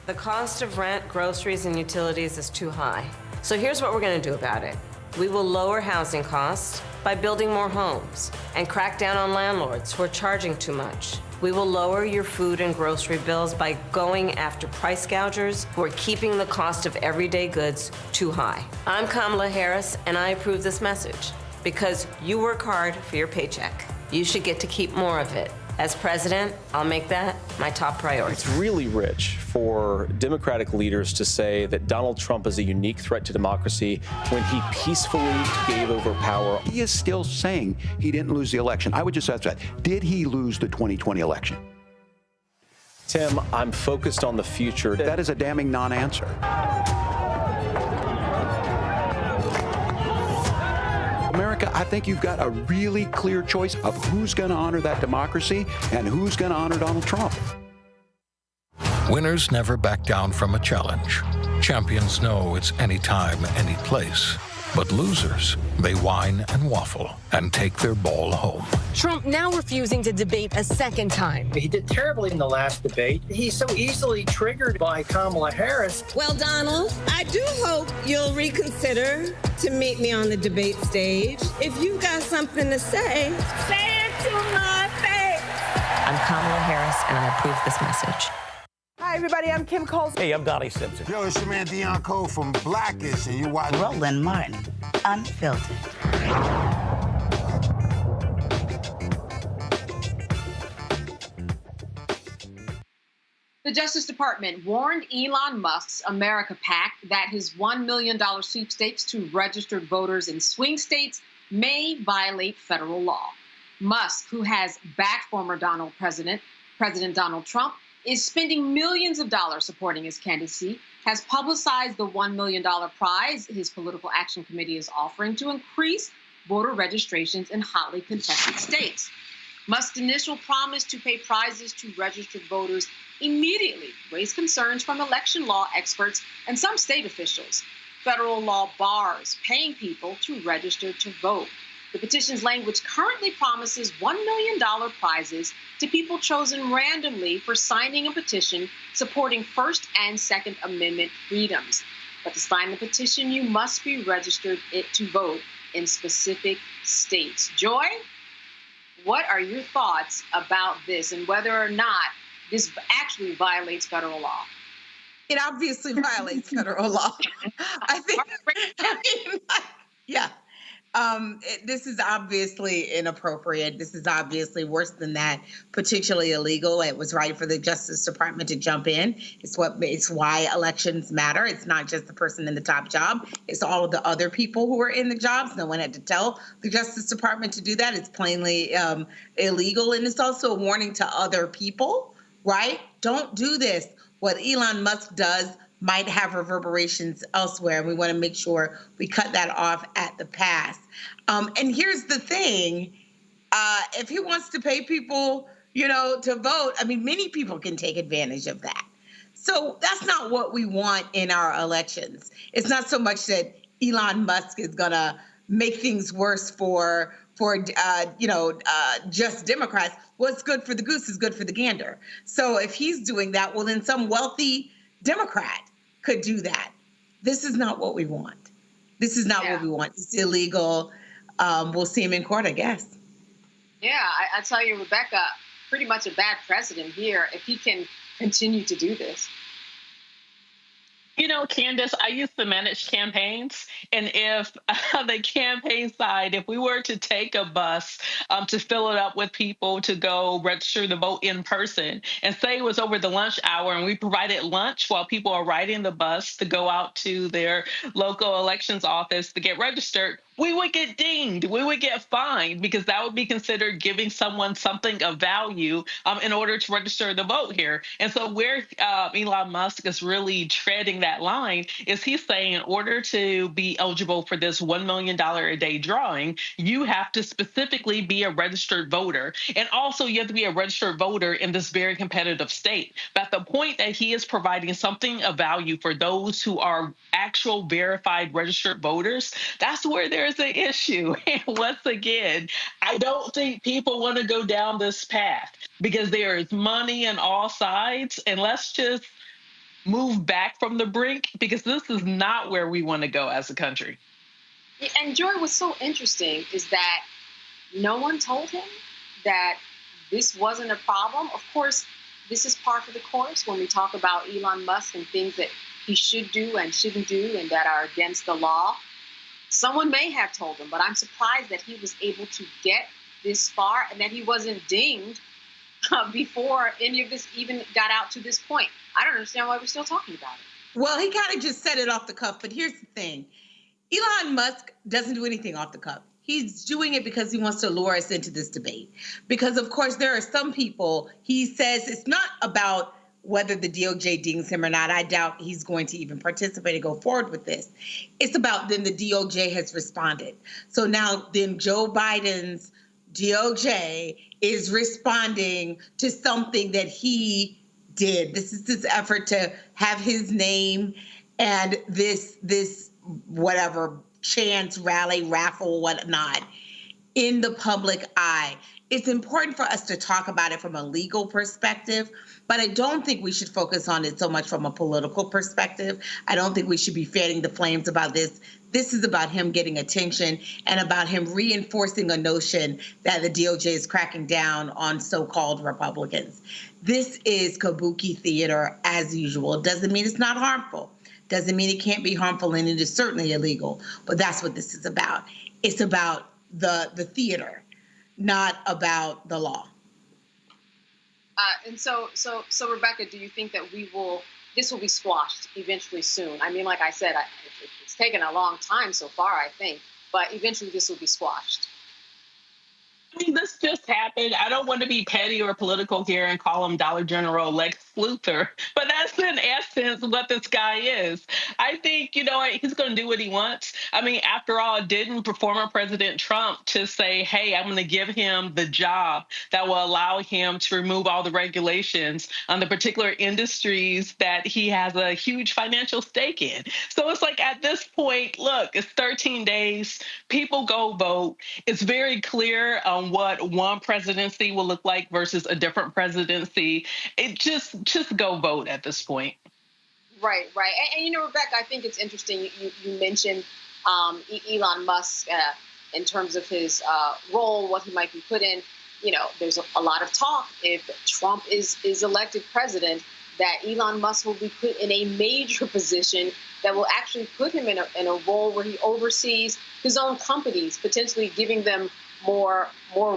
The cost of rent, groceries, and utilities is too high. So here's what we're going to do about it. We will lower housing costs by building more homes and crack down on landlords who are charging too much. We will lower your food and grocery bills by going after price gougers who are keeping the cost of everyday goods too high. I'm Kamala Harris, and I approve this message because you work hard for your paycheck. You should get to keep more of it. As president, I'll make that my top priority. It's really rich for Democratic leaders to say that Donald Trump is a unique threat to democracy when he peacefully gave over power. He is still saying he didn't lose the election. I would just ask that. Did he lose the 2020 election? Tim, I'm focused on the future. That is a damning non-answer. America, I think you've got a really clear choice of who's going to honor that democracy and who's going to honor Donald Trump. Winners never back down from a challenge. Champions know it's any time, any place. But losers, they whine and waffle and take their ball home. Trump now refusing to debate a second time. He did terribly in the last debate. He's so easily triggered by Kamala Harris. Well, Donald, I do hope you'll reconsider to meet me on the debate stage. If you've got something to say it to my face. I'm Kamala Harris, and I approve this message. Hi, everybody. I'm Kim Coles. Hey, I'm Donnie Simpson. Yo, it's your man Deion Cole from Blackish, and you watch Roland Martin, Unfiltered. The Justice Department warned Elon Musk's America PAC that his $1 million sweepstakes to registered voters in swing states may violate federal law. Musk, who has backed former President Donald Trump, is spending millions of dollars supporting his candidacy, has publicized the $1 million prize his political action committee is offering to increase voter registrations in hotly contested states. Musk's initial promise to pay prizes to registered voters immediately raised concerns from election law experts and some state officials. Federal law bars paying people to register to vote. The petition's language currently promises $1 million prizes to people chosen randomly for signing a petition supporting First and Second Amendment freedoms. But to sign the petition, you must be registered to vote in specific states. Joy, what are your thoughts about this and whether or not this actually violates federal law? It obviously violates federal law. This is obviously inappropriate. This is obviously worse than that, particularly illegal. It was right for the Justice Department to jump in. It's why elections matter. It's not just the person in the top job. It's all of the other people who are in the jobs. No one had to tell the Justice Department to do that. It's plainly illegal. And it's also a warning to other people, right? Don't do this. What Elon Musk does might have reverberations elsewhere, and we want to make sure we cut that off at the pass. And here's the thing. If he wants to pay people to vote. I mean, many people can take advantage of that. So that's not what we want in our elections. It's not so much that Elon Musk is going to make things worse for just Democrats. What's good for the goose is good for the gander. So if he's doing that, well, then some wealthy Democrat could do that. This is not what we want. This is not what we want. It's illegal. We'll see him in court, I guess. Yeah, I tell you, Rebecca, pretty much a bad precedent here if he can continue to do this. Candace, I used to manage campaigns. And if the campaign side, if we were to take a bus to fill it up with people to go register the vote in person, and say it was over the lunch hour and we provided lunch while people are riding the bus to go out to their local elections office to get registered, we would get dinged. We would get fined because that would be considered giving someone something of value in order to register the vote here. And so where Elon Musk is really treading that line is he's saying in order to be eligible for this $1 million a day drawing, you have to specifically be a registered voter. And also you have to be a registered voter in this very competitive state. But at the point that he is providing something of value for those who are actual verified registered voters, that's where there's an issue. And once again, I don't think people want to go down this path because there is money on all sides. And let's just move back from the brink because this is not where we want to go as a country. And Joy, what's so interesting is that no one told him that this wasn't a problem. Of course, this is par for the course when we talk about Elon Musk and things that he should do and shouldn't do and that are against the law. Someone may have told him, but I'm surprised that he was able to get this far and that he wasn't dinged before any of this even got out to this point. I don't understand why we're still talking about it. Well, he kind of just said it off the cuff, but here's the thing. Elon Musk doesn't do anything off the cuff. He's doing it because he wants to lure us into this debate. Because, of course, there are some people, he says it's not about whether the DOJ dings him or not. I doubt he's going to even participate and go forward with this. It's about then the DOJ has responded. So now then Joe Biden's DOJ is responding to something that he did. This is this effort to have his name and this whatever chance, rally, raffle, whatnot, in the public eye. It's important for us to talk about it from a legal perspective, but I don't think we should focus on it so much from a political perspective. I don't think we should be fanning the flames about this. This is about him getting attention and about him reinforcing a notion that the DOJ is cracking down on so-called Republicans. This is kabuki theater as usual. It doesn't mean it's not harmful. Doesn't mean it can't be harmful, and it is certainly illegal. But that's what this is about. It's about the theater, not about the law. And so Rebecca, do you think that this will be squashed eventually soon? I mean, like I said, it's taken a long time so far, I think, but eventually this will be squashed. I mean, this just happened. I don't want to be petty or political here and call him Dollar General Lex Luthor, but that's in essence what this guy is. I think, he's going to do what he wants. I mean, after all, didn't former President Trump to say, hey, I'm going to give him the job that will allow him to remove all the regulations on the particular industries that he has a huge financial stake in. So it's like at this point, look, it's 13 days. People go vote. It's very clear what one presidency will look like versus a different presidency. It just go vote at this point. Right. And Rebecca, I think it's interesting. You mentioned Elon Musk in terms of his role, what he might be put in. There's a lot of talk if Trump is elected president that Elon Musk will be put in a major position that will actually put him in a role where he oversees his own companies, potentially giving them more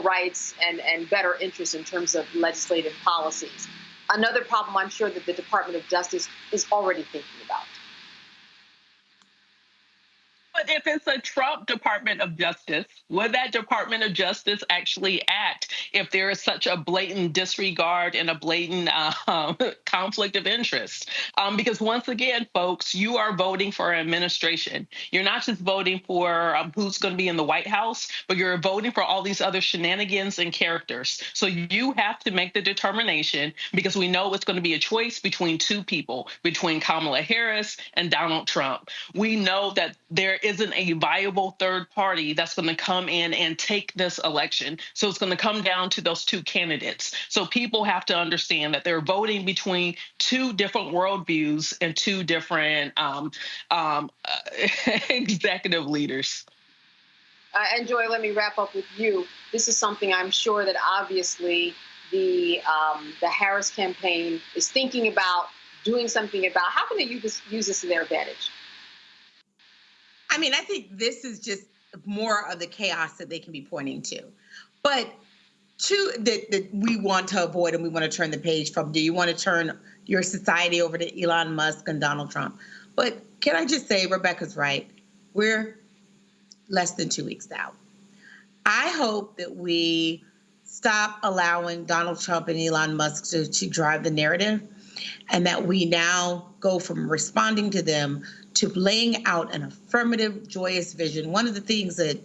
rights and better interests in terms of legislative policies. Another problem I'm sure that the Department of Justice is already thinking about. But if it's a Trump Department of Justice, would that Department of Justice actually act if there is such a blatant disregard and a blatant conflict of interest? Because once again, folks, you are voting for an administration. You're not just voting for who's going to be in the White House, but you're voting for all these other shenanigans and characters. So you have to make the determination, because we know it's going to be a choice between two people, between Kamala Harris and Donald Trump. We know that there isn't a viable third party that's going to come in and take this election. So it's going to come down to those two candidates. So people have to understand that they're voting between two different worldviews and two different executive leaders. And Joy, let me wrap up with you. This is something I'm sure that obviously the Harris campaign is thinking about, doing something about. How can they use this to their advantage? I mean, I think this is just more of the chaos that they can be pointing to. But two that we want to avoid and we want to turn the page from. Do you want to turn your society over to Elon Musk and Donald Trump? But can I just say, Rebecca's right. We're less than 2 weeks out. I hope that we stop allowing Donald Trump and Elon Musk to drive the narrative, and that we now go from responding to them to laying out an affirmative, joyous vision. One of the things that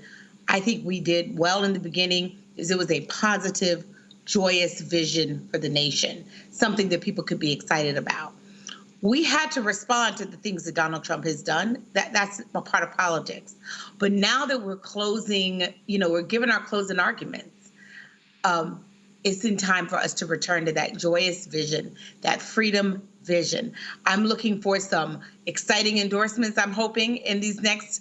I think we did well in the beginning is it was a positive, joyous vision for the nation, something that people could be excited about. We had to respond to the things that Donald Trump has done. That's a part of politics. But now that we're closing, we're giving our closing arguments, it's in time for us to return to that joyous vision, that freedom vision. I'm looking for some exciting endorsements, I'm hoping, in these next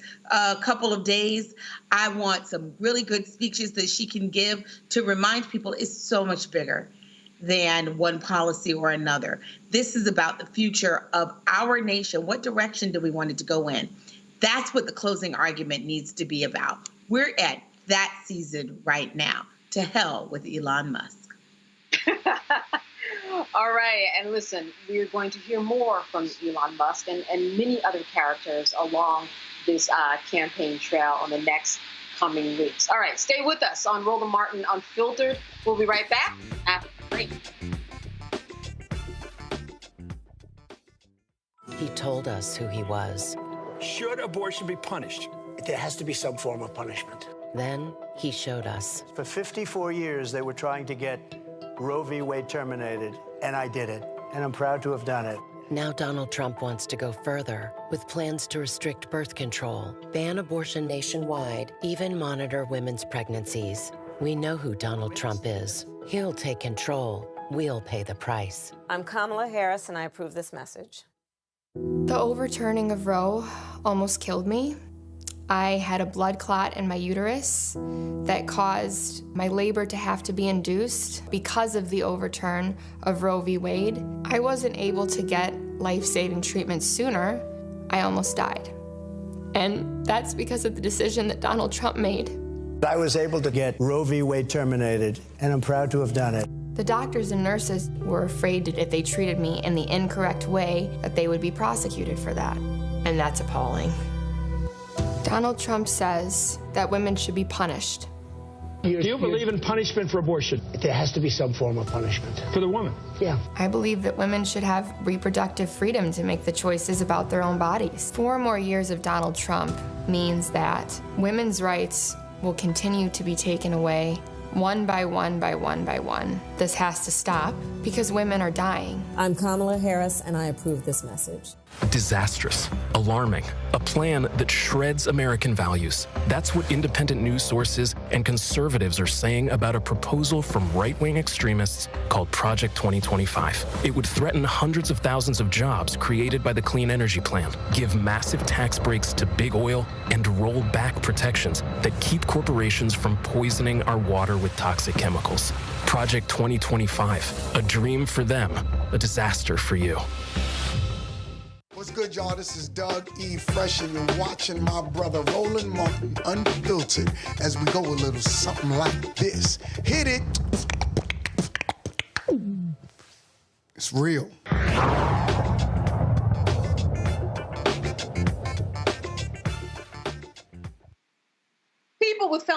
couple of days. I want some really good speeches that she can give to remind people it's so much bigger than one policy or another. This is about the future of our nation. What direction do we want it to go in? That's what the closing argument needs to be about. We're at that season right now. To hell with Elon Musk. All right. And listen, we're going to hear more from Elon Musk and many other characters along this campaign trail on the next coming weeks. All right. Stay with us on Roland Martin Unfiltered. We'll be right back after the break. He told us who he was. Should abortion be punished? There has to be some form of punishment. Then he showed us. For 54 years, they were trying to get Roe v. Wade terminated, and I did it, and I'm proud to have done it. Now Donald Trump wants to go further with plans to restrict birth control, ban abortion nationwide, even monitor women's pregnancies. We know who Donald Trump is. He'll take control. We'll pay the price. I'm Kamala Harris, and I approve this message. The overturning of Roe almost killed me. I had a blood clot in my uterus that caused my labor to have to be induced because of the overturn of Roe v. Wade. I wasn't able to get life-saving treatment sooner. I almost died. And that's because of the decision that Donald Trump made. I was able to get Roe v. Wade terminated, and I'm proud to have done it. The doctors and nurses were afraid that if they treated me in the incorrect way, that they would be prosecuted for that. And that's appalling. Donald Trump says that women should be punished. Do you believe in punishment for abortion? There has to be some form of punishment. For the woman? Yeah. I believe that women should have reproductive freedom to make the choices about their own bodies. 4 more years of Donald Trump means that women's rights will continue to be taken away one by one by one by one. This has to stop because women are dying. I'm Kamala Harris, and I approve this message. Disastrous, alarming, a plan that shreds American values. That's what independent news sources and conservatives are saying about a proposal from right-wing extremists called Project 2025. It would threaten hundreds of thousands of jobs created by the Clean Energy Plan, give massive tax breaks to big oil, and roll back protections that keep corporations from poisoning our water with toxic chemicals. Project 2025, a dream for them, a disaster for you. What's good, y'all? This is Doug E. Fresh, and you're watching my brother Roland Martin Unfiltered as we go a little something like this. Hit it. It's real.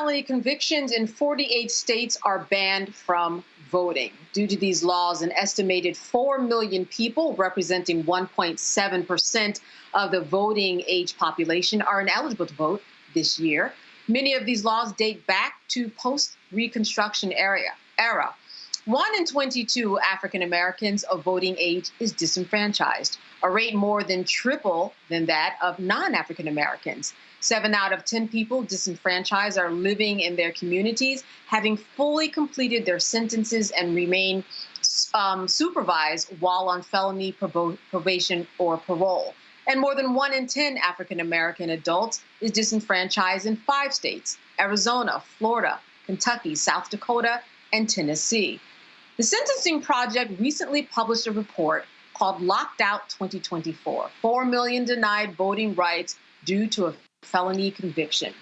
felony convictions in 48 states are banned from voting. Due to these laws, an estimated 4 million people, representing 1.7% of the voting age population, are ineligible to vote this year. Many of these laws date back to post-Reconstruction era. 1 in 22 African Americans of voting age is disenfranchised, a rate more than triple than that of non-African Americans. 7 out of 10 people disenfranchised are living in their communities, having fully completed their sentences and remain supervised while on felony probation or parole. And more than 1 in 10 African American adults is disenfranchised in 5 states: Arizona, Florida, Kentucky, South Dakota, and Tennessee. The Sentencing Project recently published a report called Locked Out 2024, 4 million denied voting rights due to a felony conviction.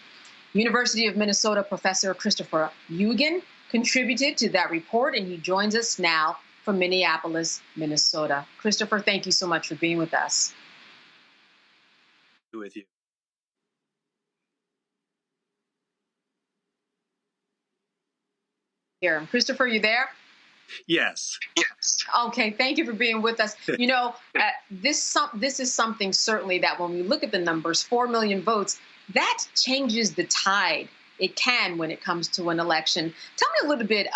University of Minnesota professor Christopher Eugen contributed to that report, and he joins us now from Minneapolis, Minnesota. Christopher, thank you so much for being with us. With you. Here, Christopher, you there? Yes. Okay, thank you for being with us. You know, this is something certainly that when we look at the numbers, 4 million votes, that changes the tide. It can when it comes to an election. Tell me a little bit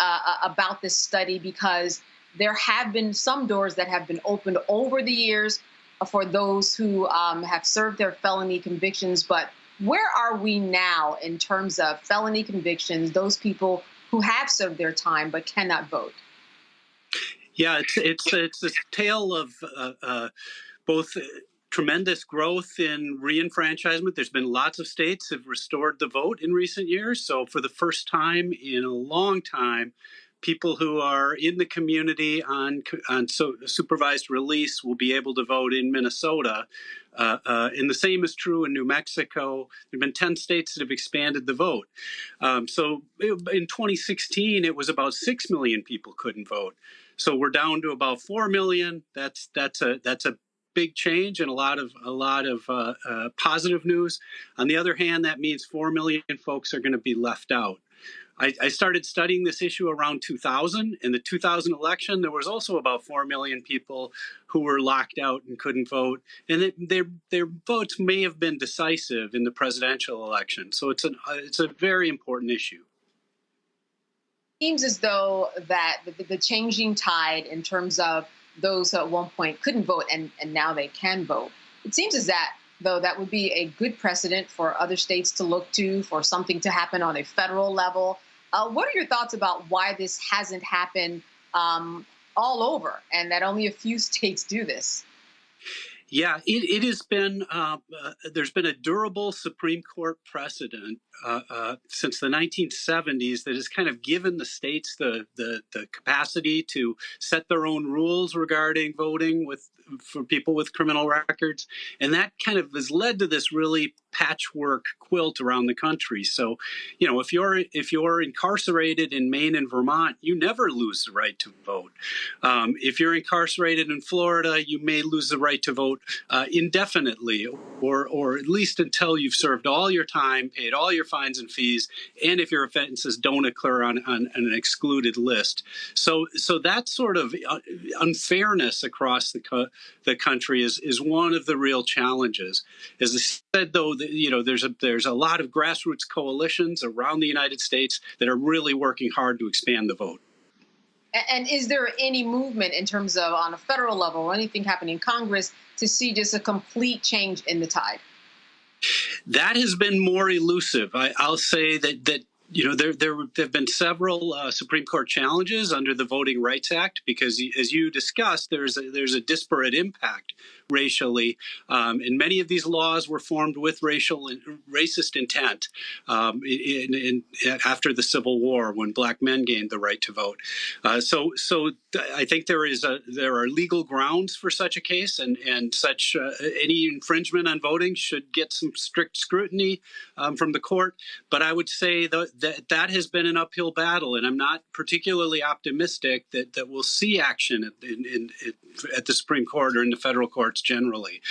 about this study, because there have been some doors that have been opened over the years for those who have served their felony convictions. But where are we now in terms of felony convictions, those people who have served their time but cannot vote? Yeah, it's a tale of both tremendous growth in reenfranchisement. There's been lots of states have restored the vote in recent years. So for the first time in a long time, people who are in the community on supervised release will be able to vote in Minnesota. And the same is true in New Mexico. There have been 10 states that have expanded the vote. So in 2016, it was about 6 million people couldn't vote. So we're down to about 4 million. That's a big change and a lot of positive news. On the other hand, that means 4 million folks are going to be left out. I started studying this issue around 2000. In the 2000 election, there was also about 4 million people who were locked out and couldn't vote. And their votes may have been decisive in the presidential election. So it's a very important issue. Seems as though that the changing tide in terms of those who at one point couldn't vote and now they can vote, it seems as though that would be a good precedent for other states to look to, for something to happen on a federal level. What are your thoughts about why this hasn't happened all over and that only a few states do this? Yeah, it has been, there's been a durable Supreme Court precedent since the 1970s that has kind of given the states the capacity to set their own rules regarding voting for people with criminal records. And that kind of has led to this really patchwork quilt around the country. So, you know, if you're incarcerated in Maine and Vermont, you never lose the right to vote. If you're incarcerated in Florida, you may lose the right to vote indefinitely, or at least until you've served all your time, paid all your fines and fees, and if your offenses don't occur on an excluded list. So that sort of unfairness across the country is one of the real challenges. As I said, though, you know, there's a lot of grassroots coalitions around the United States that are really working hard to expand the vote. And is there any movement in terms of on a federal level or anything happening in Congress to see just a complete change in the tide? That has been more elusive. I'll say that you know, there have been several Supreme Court challenges under the Voting Rights Act because, as you discussed, there's a disparate impact racially, and many of these laws were formed with racist intent after the Civil War, when black men gained the right to vote. So I think there are legal grounds for such a case, and such any infringement on voting should get some strict scrutiny from the court. But I would say that has been an uphill battle, and I'm not particularly optimistic that we'll see action at the Supreme Court or in the federal courts generally.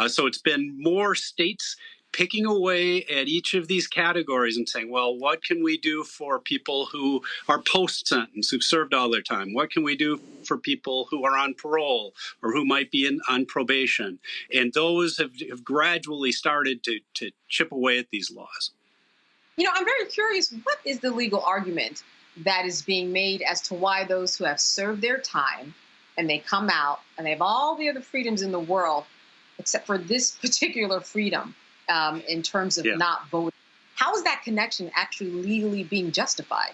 So it's been more states picking away at each of these categories and saying, well, what can we do for people who are post-sentence, who've served all their time? What can we do for people who are on parole or who might be on probation? And those have gradually started to chip away at these laws. I'm very curious, what is the legal argument that is being made as to why those who have served their time and they come out and they have all the other freedoms in the world, except for this particular freedom in terms of not voting? How is that connection actually legally being justified?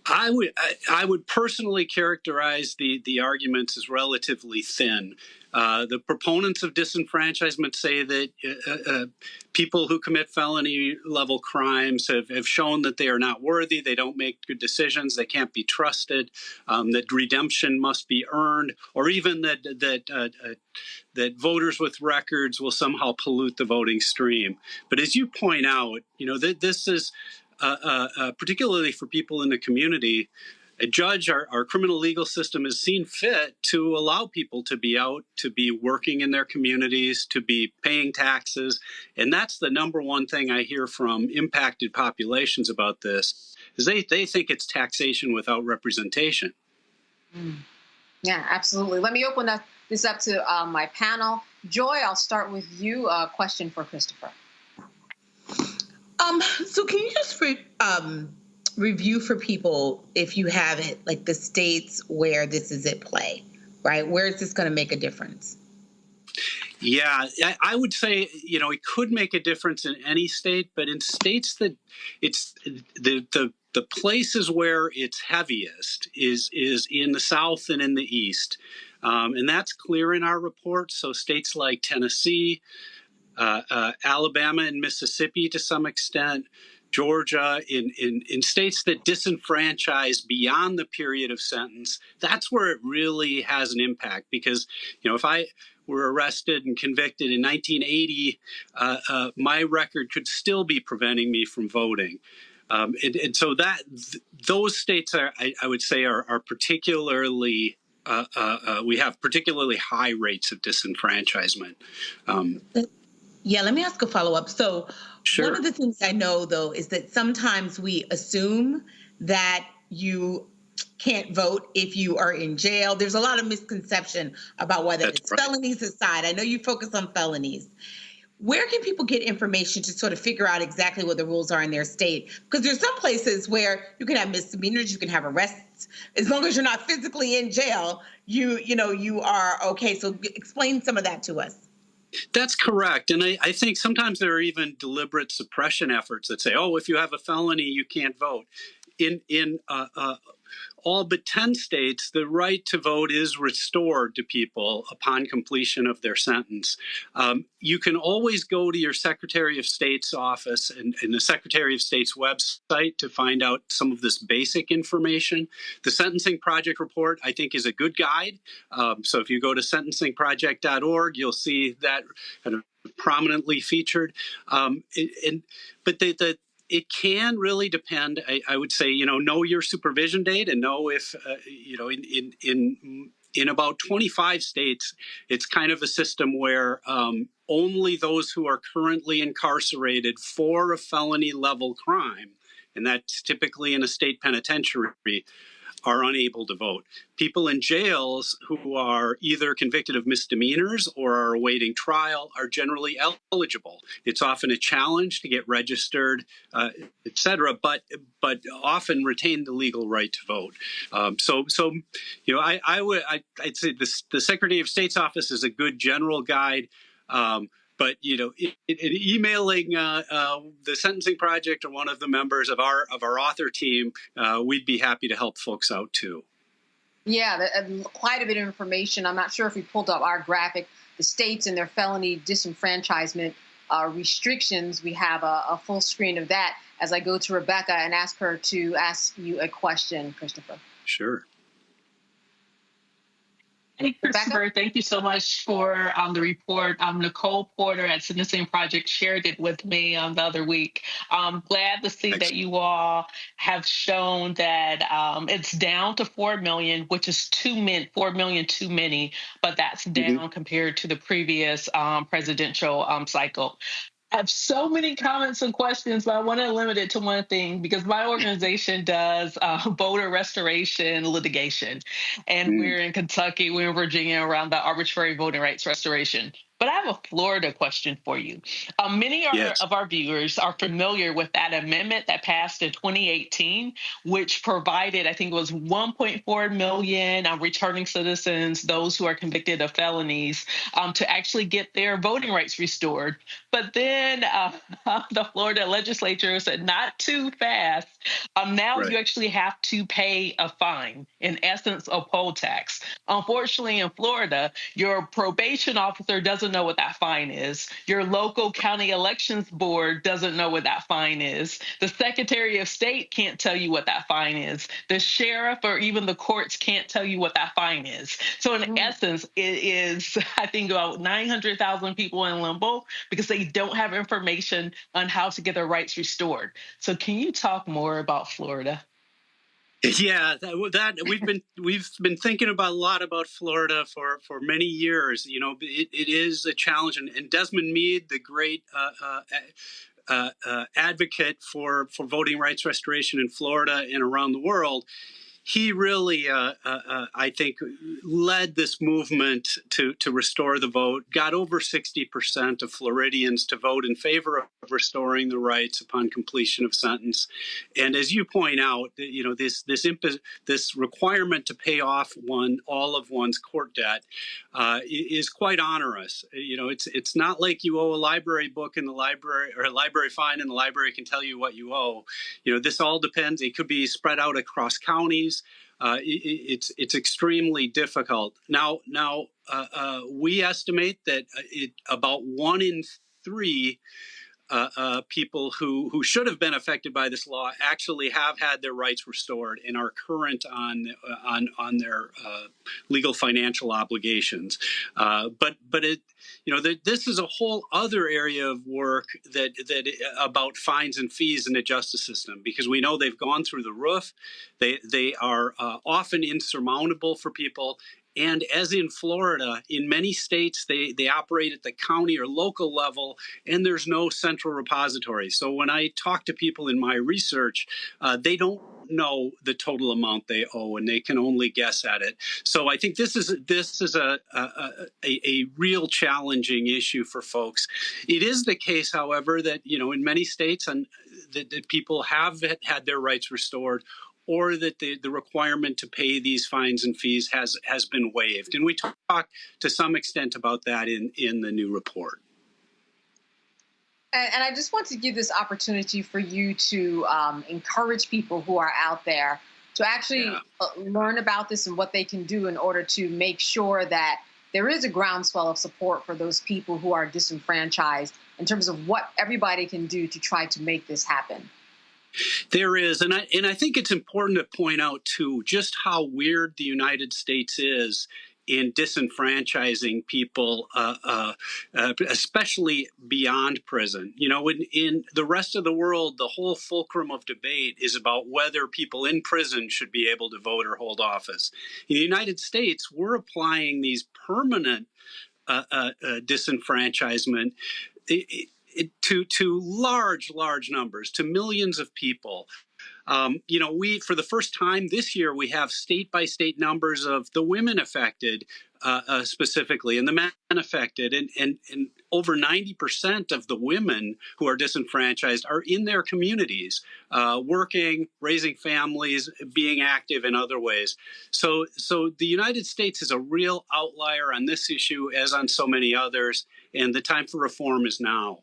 I would personally characterize the arguments as relatively thin. The proponents of disenfranchisement say that people who commit felony-level crimes have shown that they are not worthy, they don't make good decisions, they can't be trusted, that redemption must be earned, or even that voters with records will somehow pollute the voting stream. But as you point out, this is particularly for people in the community. A judge, our criminal legal system has seen fit to allow people to be out, to be working in their communities, to be paying taxes. And that's the number one thing I hear from impacted populations about this, is they think it's taxation without representation. Yeah, absolutely. Let me open this up to my panel. Joy, I'll start with you. A question for Christopher. So can you just review for people, if you have it, like the states where this is at play, right? Where is this going to make a difference? Yeah, I would say, it could make a difference in any state, but in states that it's the places where it's heaviest is in the South and in the East. And that's clear in our report. So states like Tennessee, Alabama and Mississippi to some extent, Georgia, in states that disenfranchise beyond the period of sentence, that's where it really has an impact. Because, if I were arrested and convicted in 1980, my record could still be preventing me from voting. And so those states I would say are particularly we have particularly high rates of disenfranchisement. Yeah, let me ask a follow-up. So sure. One of the things I know, though, is that sometimes we assume that you can't vote if you are in jail. There's a lot of misconception about whether it's felonies aside. I know you focus on felonies. Where can people get information to sort of figure out exactly what the rules are in their state? Because there's some places where you can have misdemeanors, you can have arrests. As long as you're not physically in jail, you are okay. So explain some of that to us. That's correct. And I think sometimes there are even deliberate suppression efforts that say, oh, if you have a felony, you can't vote. In all but 10 states, the right to vote is restored to people upon completion of their sentence. You can always go to your Secretary of State's office and the Secretary of State's website to find out some of this basic information. The Sentencing Project report, I think, is a good guide. So if you go to sentencingproject.org, you'll see that kind of prominently featured. But it can really depend. I would say, know your supervision date and know if, in about 25 states, it's kind of a system where only those who are currently incarcerated for a felony level crime, and that's typically in a state penitentiary, are unable to vote. People in jails who are either convicted of misdemeanors or are awaiting trial are generally eligible. It's often a challenge to get registered, et cetera, but often retain the legal right to vote. I'd say the Secretary of State's office is a good general guide. But emailing the Sentencing Project or one of the members of our author team, we'd be happy to help folks out too. Yeah, quite a bit of information. I'm not sure if we pulled up our graphic, the states and their felony disenfranchisement restrictions. We have a full screen of that as I go to Rebecca and ask her to ask you a question, Christopher. Sure. Hey, Christopher, thank you so much for the report. Nicole Porter at Sentencing Project shared it with me the other week. I'm glad to see that you all have shown that it's down to 4 million, which is 4 million too many, but that's down compared to the previous presidential cycle. I have so many comments and questions, but I want to limit it to one thing because my organization does voter restoration litigation. And we're in Kentucky, we're in Virginia around the arbitrary voting rights restoration. But I have a Florida question for you. Many of our viewers are familiar with that amendment that passed in 2018, which provided, I think it was 1.4 million returning citizens, those who are convicted of felonies, to actually get their voting rights restored. But then the Florida legislature said, not too fast. Now you actually have to pay a fine, in essence, a poll tax. Unfortunately, in Florida, your probation officer doesn't know what that fine is. Your local county elections board doesn't know what that fine is. The Secretary of State can't tell you what that fine is. The sheriff or even the courts can't tell you what that fine is. So in essence, it is, I think, about 900,000 people in limbo because they don't have information on how to get their rights restored. So can you talk more about Florida? Yeah, we've been thinking about a lot about Florida for many years. You know, it is a challenge, and Desmond Meade, the great advocate for voting rights restoration in Florida and around the world, he really, I think, led this movement to restore the vote, got over 60% of Floridians to vote in favor of restoring the rights upon completion of sentence. And as you point out, you know, this requirement to pay off all of one's court debt is quite onerous. You know, it's not like you owe a library book in the library or a library fine and the library can tell you what you owe. You know, this all depends. It could be spread out across counties. It's extremely difficult. Now, we estimate that about 1 in 3 people who should have been affected by this law actually have had their rights restored and are current on their legal financial obligations. But it, you know, this is a whole other area of work that about fines and fees in the justice system, because we know they've gone through the roof. They are often insurmountable for people. And as in Florida, in many states, they operate at the county or local level, and there's no central repository. So when I talk to people in my research, they don't know the total amount they owe, and they can only guess at it. So I think this is a real challenging issue for folks. It is the case, however, that, you know, in many states, and that people have had their rights restored, or that the requirement to pay these fines and fees has been waived. And we talk to some extent about that in the new report. And I just want to give this opportunity for you to encourage people who are out there to actually learn about this and what they can do in order to make sure that there is a groundswell of support for those people who are disenfranchised in terms of what everybody can do to try to make this happen. There is, and I think it's important to point out, too, just how weird the United States is in disenfranchising people, especially beyond prison. You know, in the rest of the world, the whole fulcrum of debate is about whether people in prison should be able to vote or hold office. In the United States, we're applying these permanent disenfranchisement to large numbers, to millions of people. You know, for the first time this year, we have state-by-state numbers of the women affected specifically and the men affected. And over 90% of the women who are disenfranchised are in their communities, working, raising families, being active in other ways. So the United States is a real outlier on this issue, as on so many others, and the time for reform is now.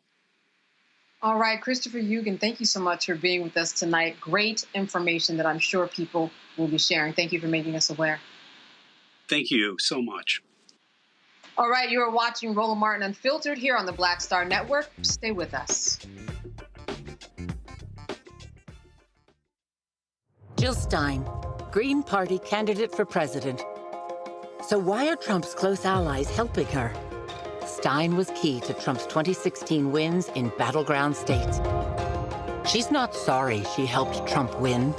All right, Christopher Eugen, thank you so much for being with us tonight. Great information that I'm sure people will be sharing. Thank you for making us aware. Thank you so much. All right, you are watching Roland Martin Unfiltered here on the Black Star Network. Stay with us. Jill Stein, Green Party candidate for president. So why are Trump's close allies helping her? Stein was key to Trump's 2016 wins in battleground states. She's not sorry she helped Trump win.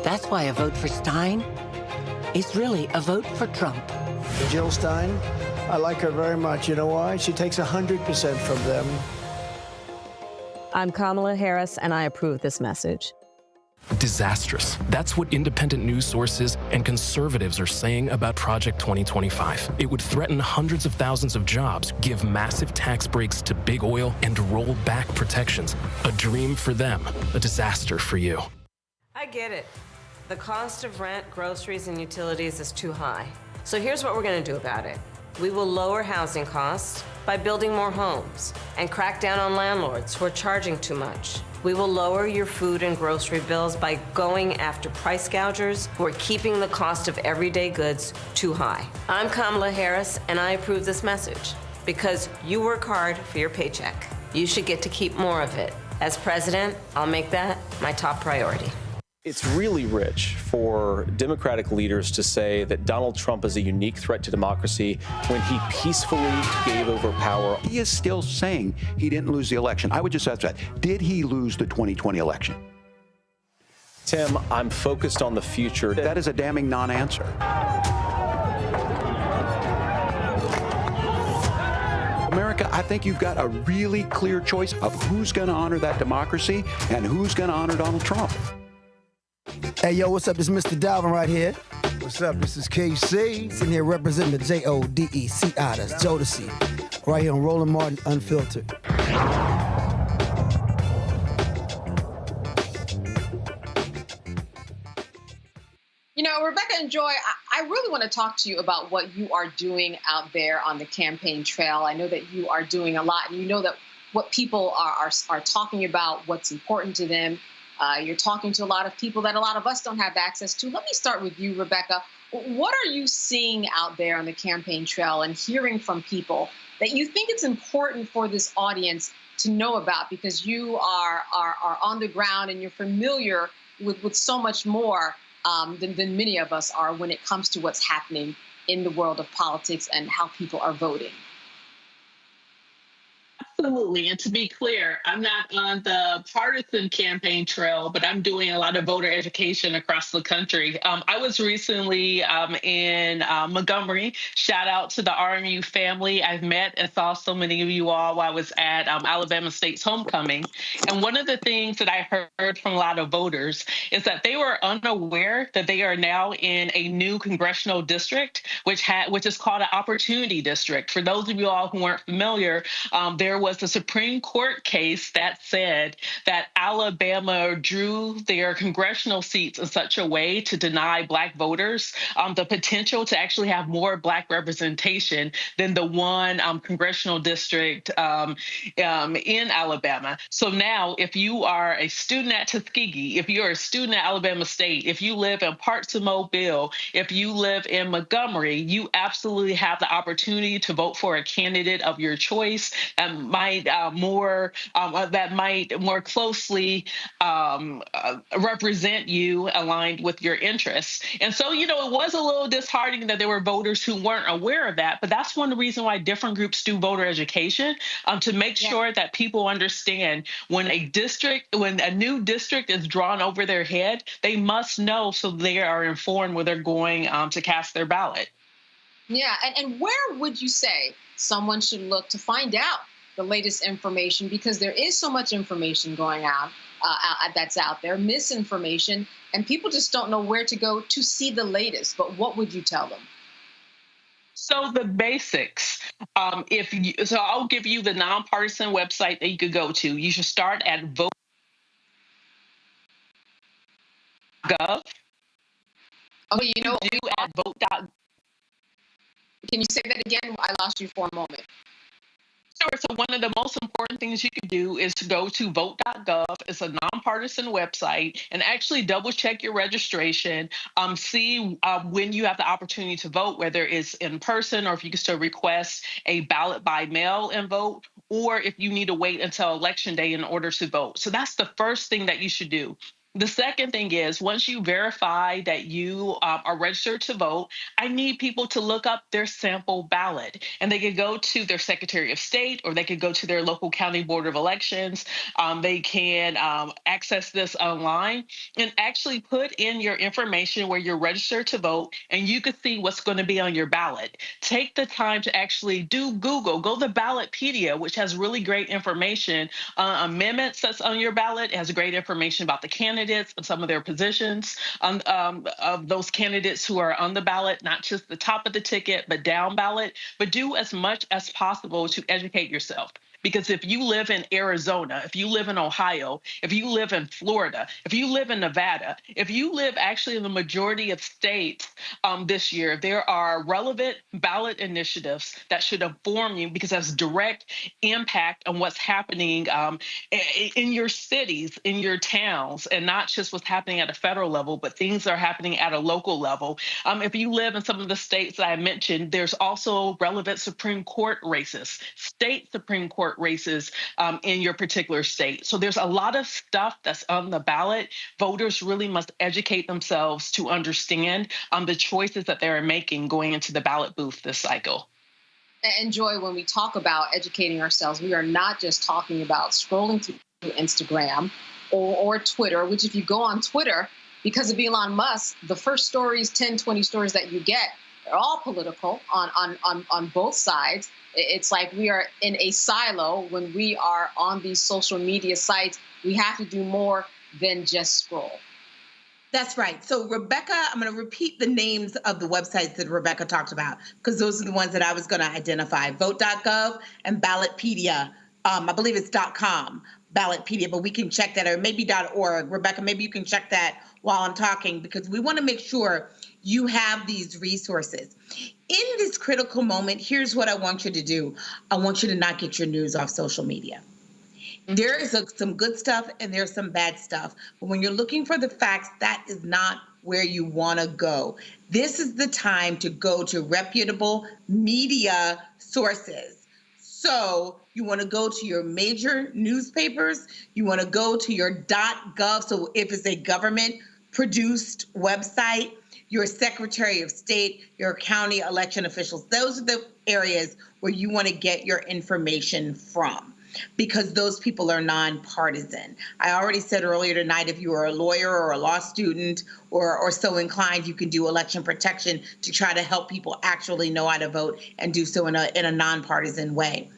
That's why a vote for Stein is really a vote for Trump. Jill Stein, I like her very much. You know why? She takes 100% from them I'm Kamala Harris, and I approve this message. Disastrous. That's what independent news sources and conservatives are saying about Project 2025. It would threaten hundreds of thousands of jobs, give massive tax breaks to big oil, and roll back protections. A dream for them, a disaster for you. I get it. The cost of rent, groceries, and utilities is too high. So here's what we're going to do about it. We will lower housing costs by building more homes and crack down on landlords who are charging too much. We will lower your food and grocery bills by going after price gougers who are keeping the cost of everyday goods too high. I'm Kamala Harris, and I approve this message because you work hard for your paycheck. You should get to keep more of it. As president, I'll make that my top priority. It's really rich for Democratic leaders to say that Donald Trump is a unique threat to democracy when he peacefully gave over power. He is still saying he didn't lose the election. I would just ask that. Did he lose the 2020 election? Tim, I'm focused on the future. That is a damning non-answer. America, I think you've got a really clear choice of who's going to honor that democracy and who's going to honor Donald Trump. Hey, yo, what's up? This is Mr. Dalvin right here. What's up? This is KC. Sitting here representing the Jodeci. That's Jodeci. Right here on Roland Martin Unfiltered. You know, Rebecca and Joy, I really want to talk to you about what you are doing out there on the campaign trail. I know that you are doing a lot, and you know that what people are talking about, what's important to them. You're talking to a lot of people that a lot of us don't have access to. Let me start with you, Rebecca. What are you seeing out there on the campaign trail and hearing from people that you think it's important for this audience to know about, because you are on the ground and you're familiar with so much more than many of us are when it comes to what's happening in the world of politics and how people are voting? Absolutely. And to be clear, I'm not on the partisan campaign trail, but I'm doing a lot of voter education across the country. I was recently in Montgomery. Shout out to the RMU family. I've met and saw so many of you all while I was at Alabama State's homecoming. And one of the things that I heard from a lot of voters is that they were unaware that they are now in a new congressional district, which is called an opportunity district. For those of you all who weren't familiar, there was a Supreme Court case that said that Alabama drew their congressional seats in such a way to deny Black voters the potential to actually have more Black representation than the one congressional district in Alabama. So now, if you are a student at Tuskegee, if you're a student at Alabama State, if you live in parts of Mobile, if you live in Montgomery, you absolutely have the opportunity to vote for a candidate of your choice and might more closely represent you, aligned with your interests. And so, you know, it was a little disheartening that there were voters who weren't aware of that. But that's one of the reasons why different groups do voter education, to make sure that people understand when a new district is drawn over their head, they must know so they are informed when they're going to cast their ballot. Yeah, and where would you say someone should look to find out the latest information? Because there is so much information going on that's out there, misinformation, and people just don't know where to go to see the latest. But what would you tell them? So the basics, I'll give you the nonpartisan website that you could go to. You should start at vote.gov. Okay, you know, at vote.gov. Can you say that again? I lost you for a moment. Sure. So one of the most important things you can do is to go to vote.gov. It's a nonpartisan website, and actually double check your registration. See when you have the opportunity to vote, whether it's in person or if you can still request a ballot by mail and vote, or if you need to wait until Election Day in order to vote. So that's the first thing that you should do. The second thing is, once you verify that you are registered to vote, I need people to look up their sample ballot. And they could go to their Secretary of State, or they could go to their local county board of elections. They can access this online and actually put in your information where you're registered to vote, and you can see what's going to be on your ballot. Take the time to actually do Google. Go to Ballotpedia, which has really great information on amendments that's on your ballot. It has great information about the candidates and some of their positions of those candidates who are on the ballot, not just the top of the ticket, but down ballot. But do as much as possible to educate yourself. Because if you live in Arizona, if you live in Ohio, if you live in Florida, if you live in Nevada, if you live actually in the majority of states this year, there are relevant ballot initiatives that should inform you, because that's direct impact on what's happening in your cities, in your towns, and not just what's happening at a federal level, but things that are happening at a local level. If you live in some of the states that I mentioned, there's also relevant Supreme Court races, state Supreme Court races in your particular state. So there's a lot of stuff that's on the ballot. Voters really must educate themselves to understand the choices that they're making going into the ballot booth this cycle. And Joy, when we talk about educating ourselves, we are not just talking about scrolling through Instagram or Twitter, which if you go on Twitter, because of Elon Musk, the first stories, 10, 20 stories that you get, they're all political on both sides. It's like we are in a silo when we are on these social media sites. We have to do more than just scroll. That's right. So, Rebecca, I'm going to repeat the names of the websites that Rebecca talked about, because those are the ones that I was going to identify. Vote.gov and Ballotpedia. I believe it's .com, Ballotpedia, but we can check that, or maybe .org. Rebecca, maybe you can check that while I'm talking, because we want to make sure you have these resources. In this critical moment, here's what I want you to do. I want you to not get your news off social media. There is some good stuff and there's some bad stuff. But when you're looking for the facts, that is not where you want to go. This is the time to go to reputable media sources. So you want to go to your major newspapers. You want to go to your .gov. So if it's a government-produced website, your Secretary of State, your county election officials, those are the areas where you want to get your information from, because those people are nonpartisan. I already said earlier tonight, if you are a lawyer or a law student or so inclined, you can do election protection to try to help people actually know how to vote and do so in a nonpartisan way.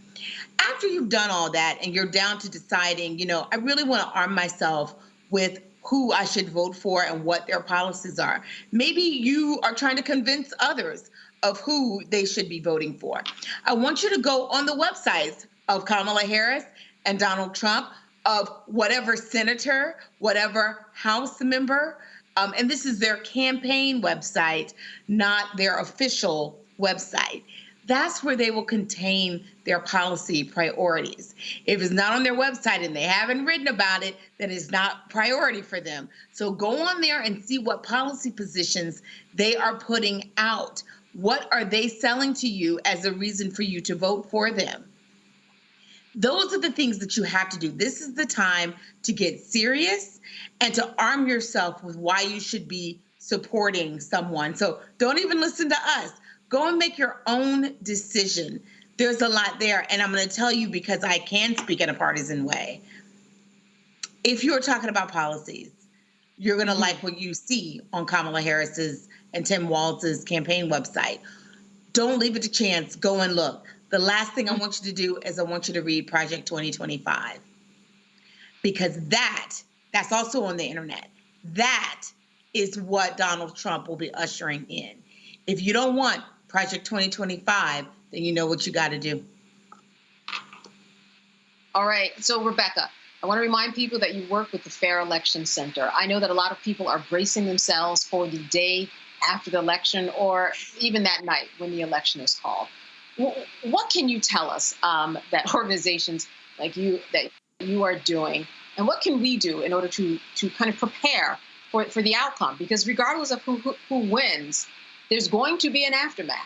After you've done all that and you're down to deciding, I really want to arm myself with who I should vote for and what their policies are. Maybe you are trying to convince others of who they should be voting for. I want you to go on the websites of Kamala Harris and Donald Trump, of whatever senator, whatever House member, and this is their campaign website, not their official website. That's where they will contain their policy priorities. If it's not on their website and they haven't written about it, then it's not priority for them. So go on there and see what policy positions they are putting out. What are they selling to you as a reason for you to vote for them? Those are the things that you have to do. This is the time to get serious and to arm yourself with why you should be supporting someone. So don't even listen to us. Go and make your own decision. There's a lot there, and I'm going to tell you because I can speak in a partisan way. If you're talking about policies, you're going to like what you see on Kamala Harris's and Tim Walz's campaign website. Don't leave it to chance. Go and look. The last thing I want you to do is I want you to read Project 2025, because that's also on the internet. That is what Donald Trump will be ushering in. If you don't want Project 2025, then you know what you got to do. All right. So, Rebecca, I want to remind people that you work with the Fair Election Center. I know that a lot of people are bracing themselves for the day after the election, or even that night when the election is called. What can you tell us that organizations like you are doing, and what can we do in order to kind of prepare for the outcome? Because regardless of who wins, there's going to be an aftermath.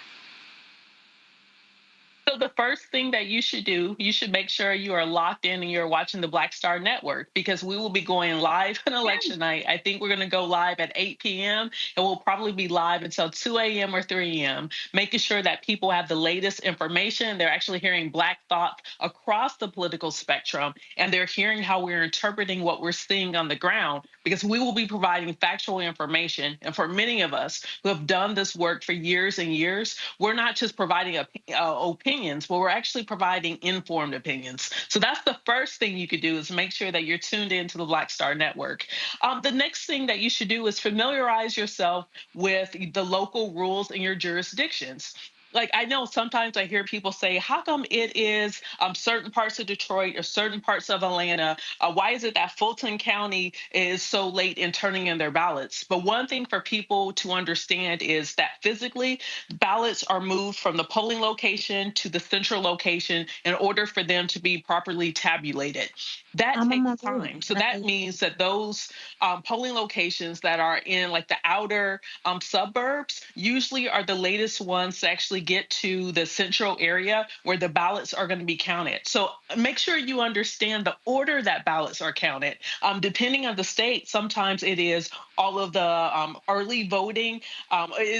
So the first thing that you should do, you should make sure you are locked in and you're watching the Black Star Network, because we will be going live on election night. I think we're going to go live at 8 p.m. and we'll probably be live until 2 a.m. or 3 a.m., making sure that people have the latest information. They're actually hearing Black thought across the political spectrum, and they're hearing how we're interpreting what we're seeing on the ground, because we will be providing factual information. And for many of us who have done this work for years and years, we're not just providing opinions, but we're actually providing informed opinions. So that's the first thing you could do, is make sure that you're tuned into the Black Star Network. The next thing that you should do is familiarize yourself with the local rules in your jurisdictions. Like, I know sometimes I hear people say, how come it is certain parts of Detroit or certain parts of Atlanta? Why is it that Fulton County is so late in turning in their ballots? But one thing for people to understand is that physically, ballots are moved from the polling location to the central location in order for them to be properly tabulated. That takes time. So that means that those polling locations that are in like the outer suburbs usually are the latest ones to actually get to the central area where the ballots are going to be counted. So make sure you understand the order that ballots are counted. Depending on the state, sometimes it is all of the early voting.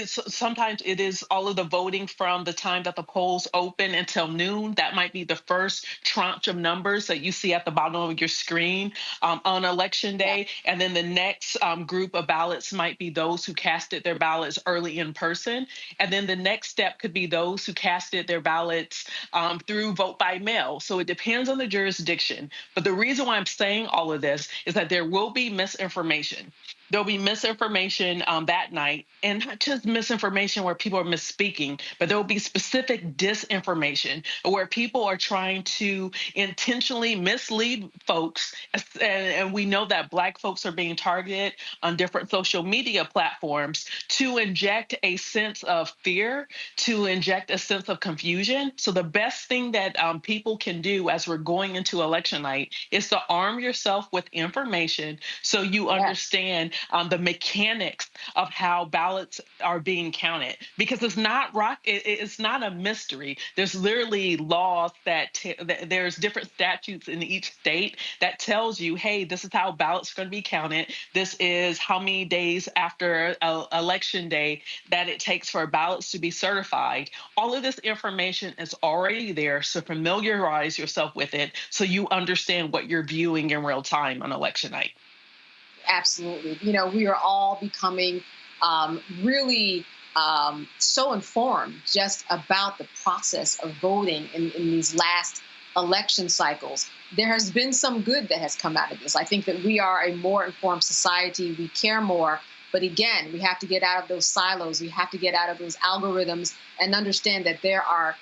Sometimes it is all of the voting from the time that the polls open until noon. That might be the first tranche of numbers that you see at the bottom of your screen on election day. And then the next group of ballots might be those who casted their ballots early in person. And then the next step could be those who casted their ballots through vote by mail. So it depends on the jurisdiction. But the reason why I'm saying all of this is that there will be misinformation. There'll be misinformation that night, and not just misinformation where people are misspeaking, but there will be specific disinformation where people are trying to intentionally mislead folks. And we know that Black folks are being targeted on different social media platforms to inject a sense of fear, to inject a sense of confusion. So the best thing that people can do as we're going into election night is to arm yourself with information so you understand the mechanics of how ballots are being counted, because it's not it's not a mystery. There's literally laws that there's different statutes in each state that tells you, hey, this is how ballots are going to be counted. This is how many days after election day that it takes for ballots to be certified. All of this information is already there, so familiarize yourself with it so you understand what you're viewing in real time on election night. Absolutely. You know, we are all becoming really so informed just about the process of voting in these last election cycles. There has been some good that has come out of this. I think that we are a more informed society. We care more. But again, we have to get out of those silos. We have to get out of those algorithms and understand that there are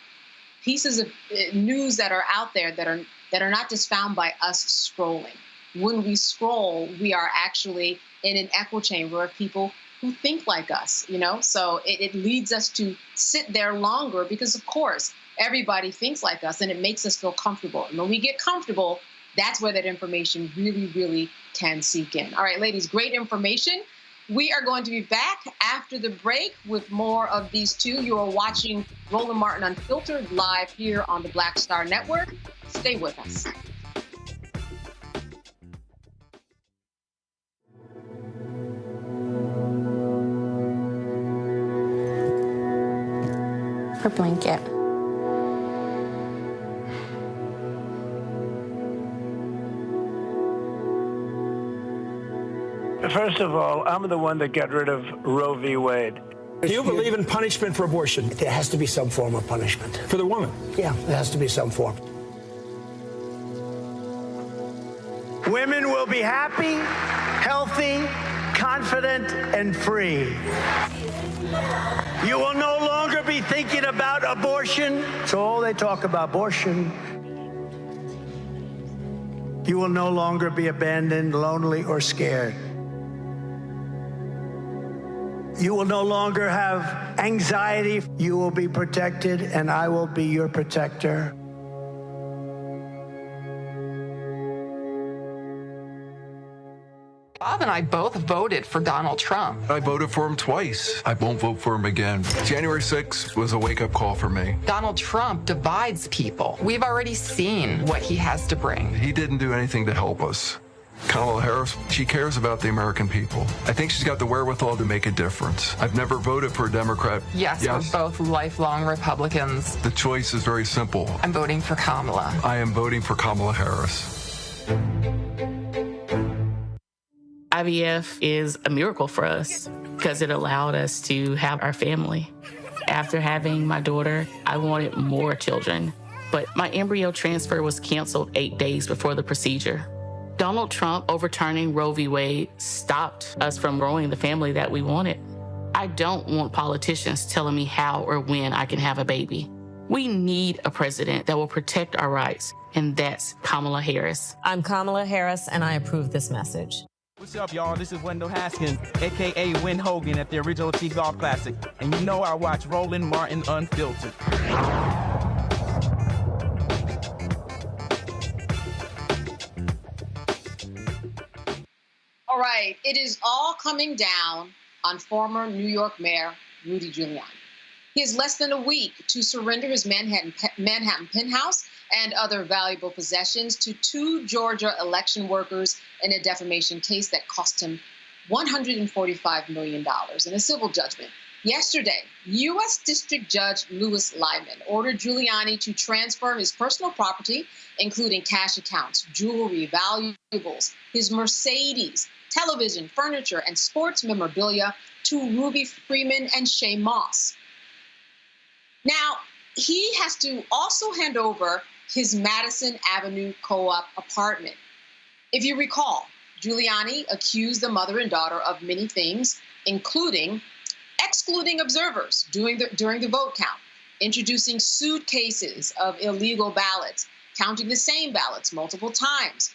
pieces of news that are out there that are not just found by us scrolling. When we scroll, we are actually in an echo chamber of people who think like us, you know? So it leads us to sit there longer because, of course, everybody thinks like us and it makes us feel comfortable. And when we get comfortable, that's where that information really, really can sink in. All right, ladies, great information. We are going to be back after the break with more of these two. You are watching Roland Martin Unfiltered live here on the Black Star Network. Stay with us. Her blanket. First of all, I'm the one that got rid of Roe v. Wade. Do you believe in punishment for abortion? There has to be some form of punishment. For the woman? Yeah, there has to be some form. Women will be happy, healthy, confident, and free. You will no longer be thinking about abortion. So all they talk about abortion. You will no longer be abandoned, lonely, or scared. You will no longer have anxiety. You will be protected, and I will be your protector. Bob and I both voted for Donald Trump. I voted for him twice. I won't vote for him again. January 6th was a wake-up call for me. Donald Trump divides people. We've already seen what he has to bring. He didn't do anything to help us. Kamala Harris, she cares about the American people. I think she's got the wherewithal to make a difference. I've never voted for a Democrat. Yes, we're both lifelong Republicans. The choice is very simple. I'm voting for Kamala. I am voting for Kamala Harris. IVF is a miracle for us because it allowed us to have our family. After having my daughter, I wanted more children, but my embryo transfer was canceled 8 days before the procedure. Donald Trump overturning Roe v. Wade stopped us from growing the family that we wanted. I don't want politicians telling me how or when I can have a baby. We need a president that will protect our rights, and that's Kamala Harris. I'm Kamala Harris, and I approve this message. What's up, y'all? This is Wendell Haskins, a.k.a. Win Hogan at the Original T Golf Classic. And you know I watch Roland Martin Unfiltered. All right, it is all coming down on former New York Mayor Rudy Giuliani. He has less than a week to surrender his Manhattan penthouse and other valuable possessions to 2 Georgia election workers in a defamation case that cost him $145 million in a civil judgment. Yesterday, U.S. District Judge Louis Lyman ordered Giuliani to transfer his personal property, including cash accounts, jewelry, valuables, his Mercedes, television, furniture, and sports memorabilia to Ruby Freeman and Shay Moss. Now, he has to also hand over his Madison Avenue co-op apartment. If you recall, Giuliani accused the mother and daughter of many things, including excluding observers during the vote count, introducing suitcases of illegal ballots, counting the same ballots multiple times,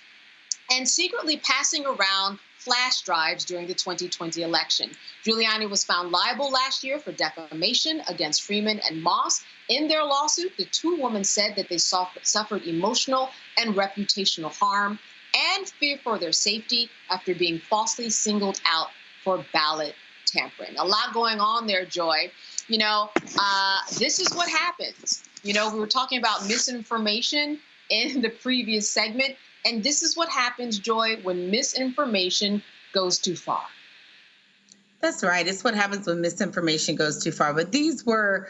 and secretly passing around flash drives during the 2020 election. Giuliani was found liable last year for defamation against Freeman and Moss. In their lawsuit, the 2 women said that they suffered emotional and reputational harm and fear for their safety after being falsely singled out for ballot tampering. A lot going on there, Joy. You know, this is what happens. You know, we were talking about misinformation in the previous segment, and this is what happens, Joy, when misinformation goes too far. That's right. It's what happens when misinformation goes too far. But these were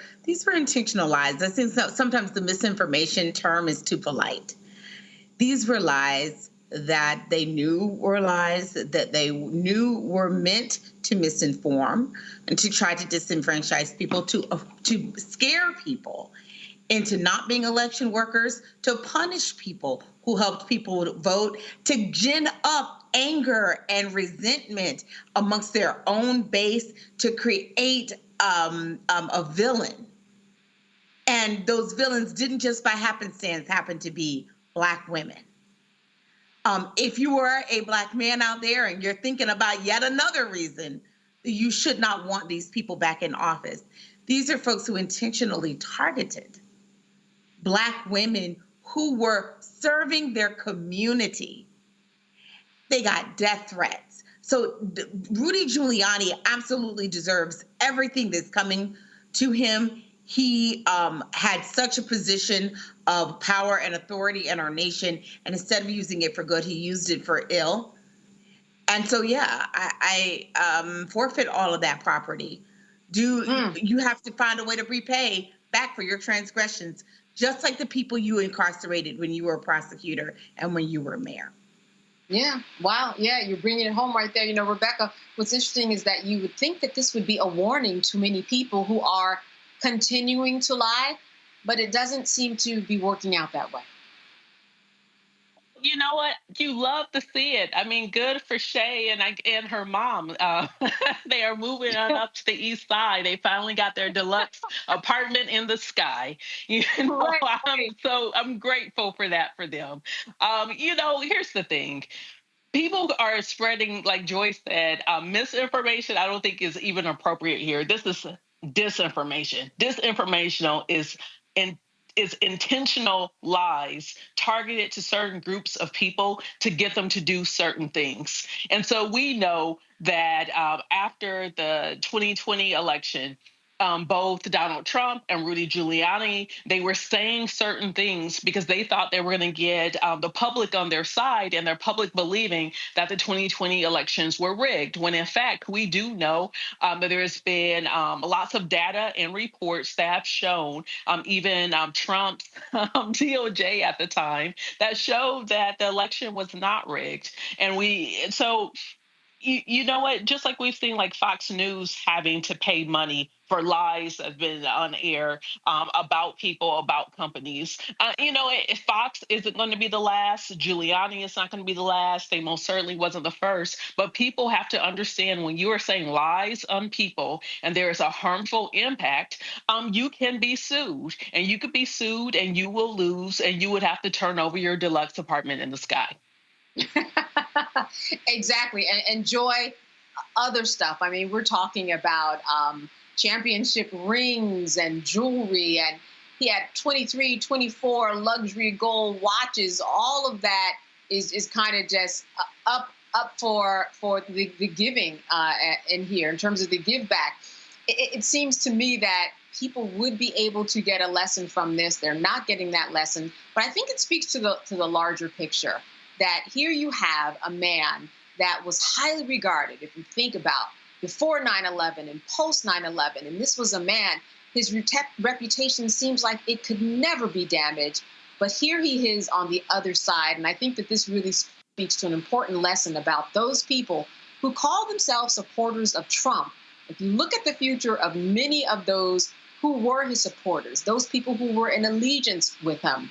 intentional lies. I think sometimes the misinformation term is too polite. These were lies that they knew were lies, that they knew were meant to misinform and to try to disenfranchise people, to scare people into not being election workers, to punish people who helped people vote, to gin up anger and resentment amongst their own base, to create a villain. And those villains didn't just by happenstance happen to be Black women. If you are a Black man out there and you're thinking about yet another reason you should not want these people back in office, these are folks who intentionally targeted Black women who were serving their community. They got death threats. So Rudy Giuliani absolutely deserves everything that's coming to him. He had such a position of power and authority in our nation, and instead of using it for good, he used it for ill. And so, yeah, I forfeit all of that property. You have to find a way to repay back for your transgressions, just like the people you incarcerated when you were a prosecutor and when you were mayor. Yeah. Wow. Yeah, you're bringing it home right there. You know, Rebecca, what's interesting is that you would think that this would be a warning to many people who are continuing to lie, but it doesn't seem to be working out that way. You know what? You love to see it. I mean, good for Shay and her mom. They are moving on up to the east side. They finally got their deluxe apartment in the sky. You know, right. I'm grateful for that for them. You know, here's the thing. People are spreading, like Joy said, misinformation. I don't think is even appropriate here. This is disinformation. Disinformation is is intentional lies targeted to certain groups of people to get them to do certain things. And so we know that after the 2020 election, both Donald Trump and Rudy Giuliani, they were saying certain things because they thought they were going to get the public on their side and their public believing that the 2020 elections were rigged, when in fact we do know that there's been lots of data and reports that have shown, even Trump's DOJ at the time, that showed that the election was not rigged. And you know what? Just like we've seen, like Fox News having to pay money for lies that have been on air about people, about companies. Fox isn't going to be the last. Giuliani is not going to be the last. They most certainly wasn't the first. But people have to understand, when you are saying lies on people and there is a harmful impact, you can be sued. And you could be sued and you will lose, and you would have to turn over your deluxe apartment in the sky. Exactly. And enjoy other stuff. I mean, we're talking about championship rings and jewelry, and he had 23, 24 luxury gold watches. All of that is kind of just up for the giving in here in terms of the give back. It seems to me that people would be able to get a lesson from this. They're not getting that lesson, but I think it speaks to the larger picture, that here you have a man that was highly regarded, if you think about before 9/11 and post 9/11, and this was a man, his reputation seems like it could never be damaged, but here he is on the other side. And I think that this really speaks to an important lesson about those people who call themselves supporters of Trump. If you look at the future of many of those who were his supporters, those people who were in allegiance with him,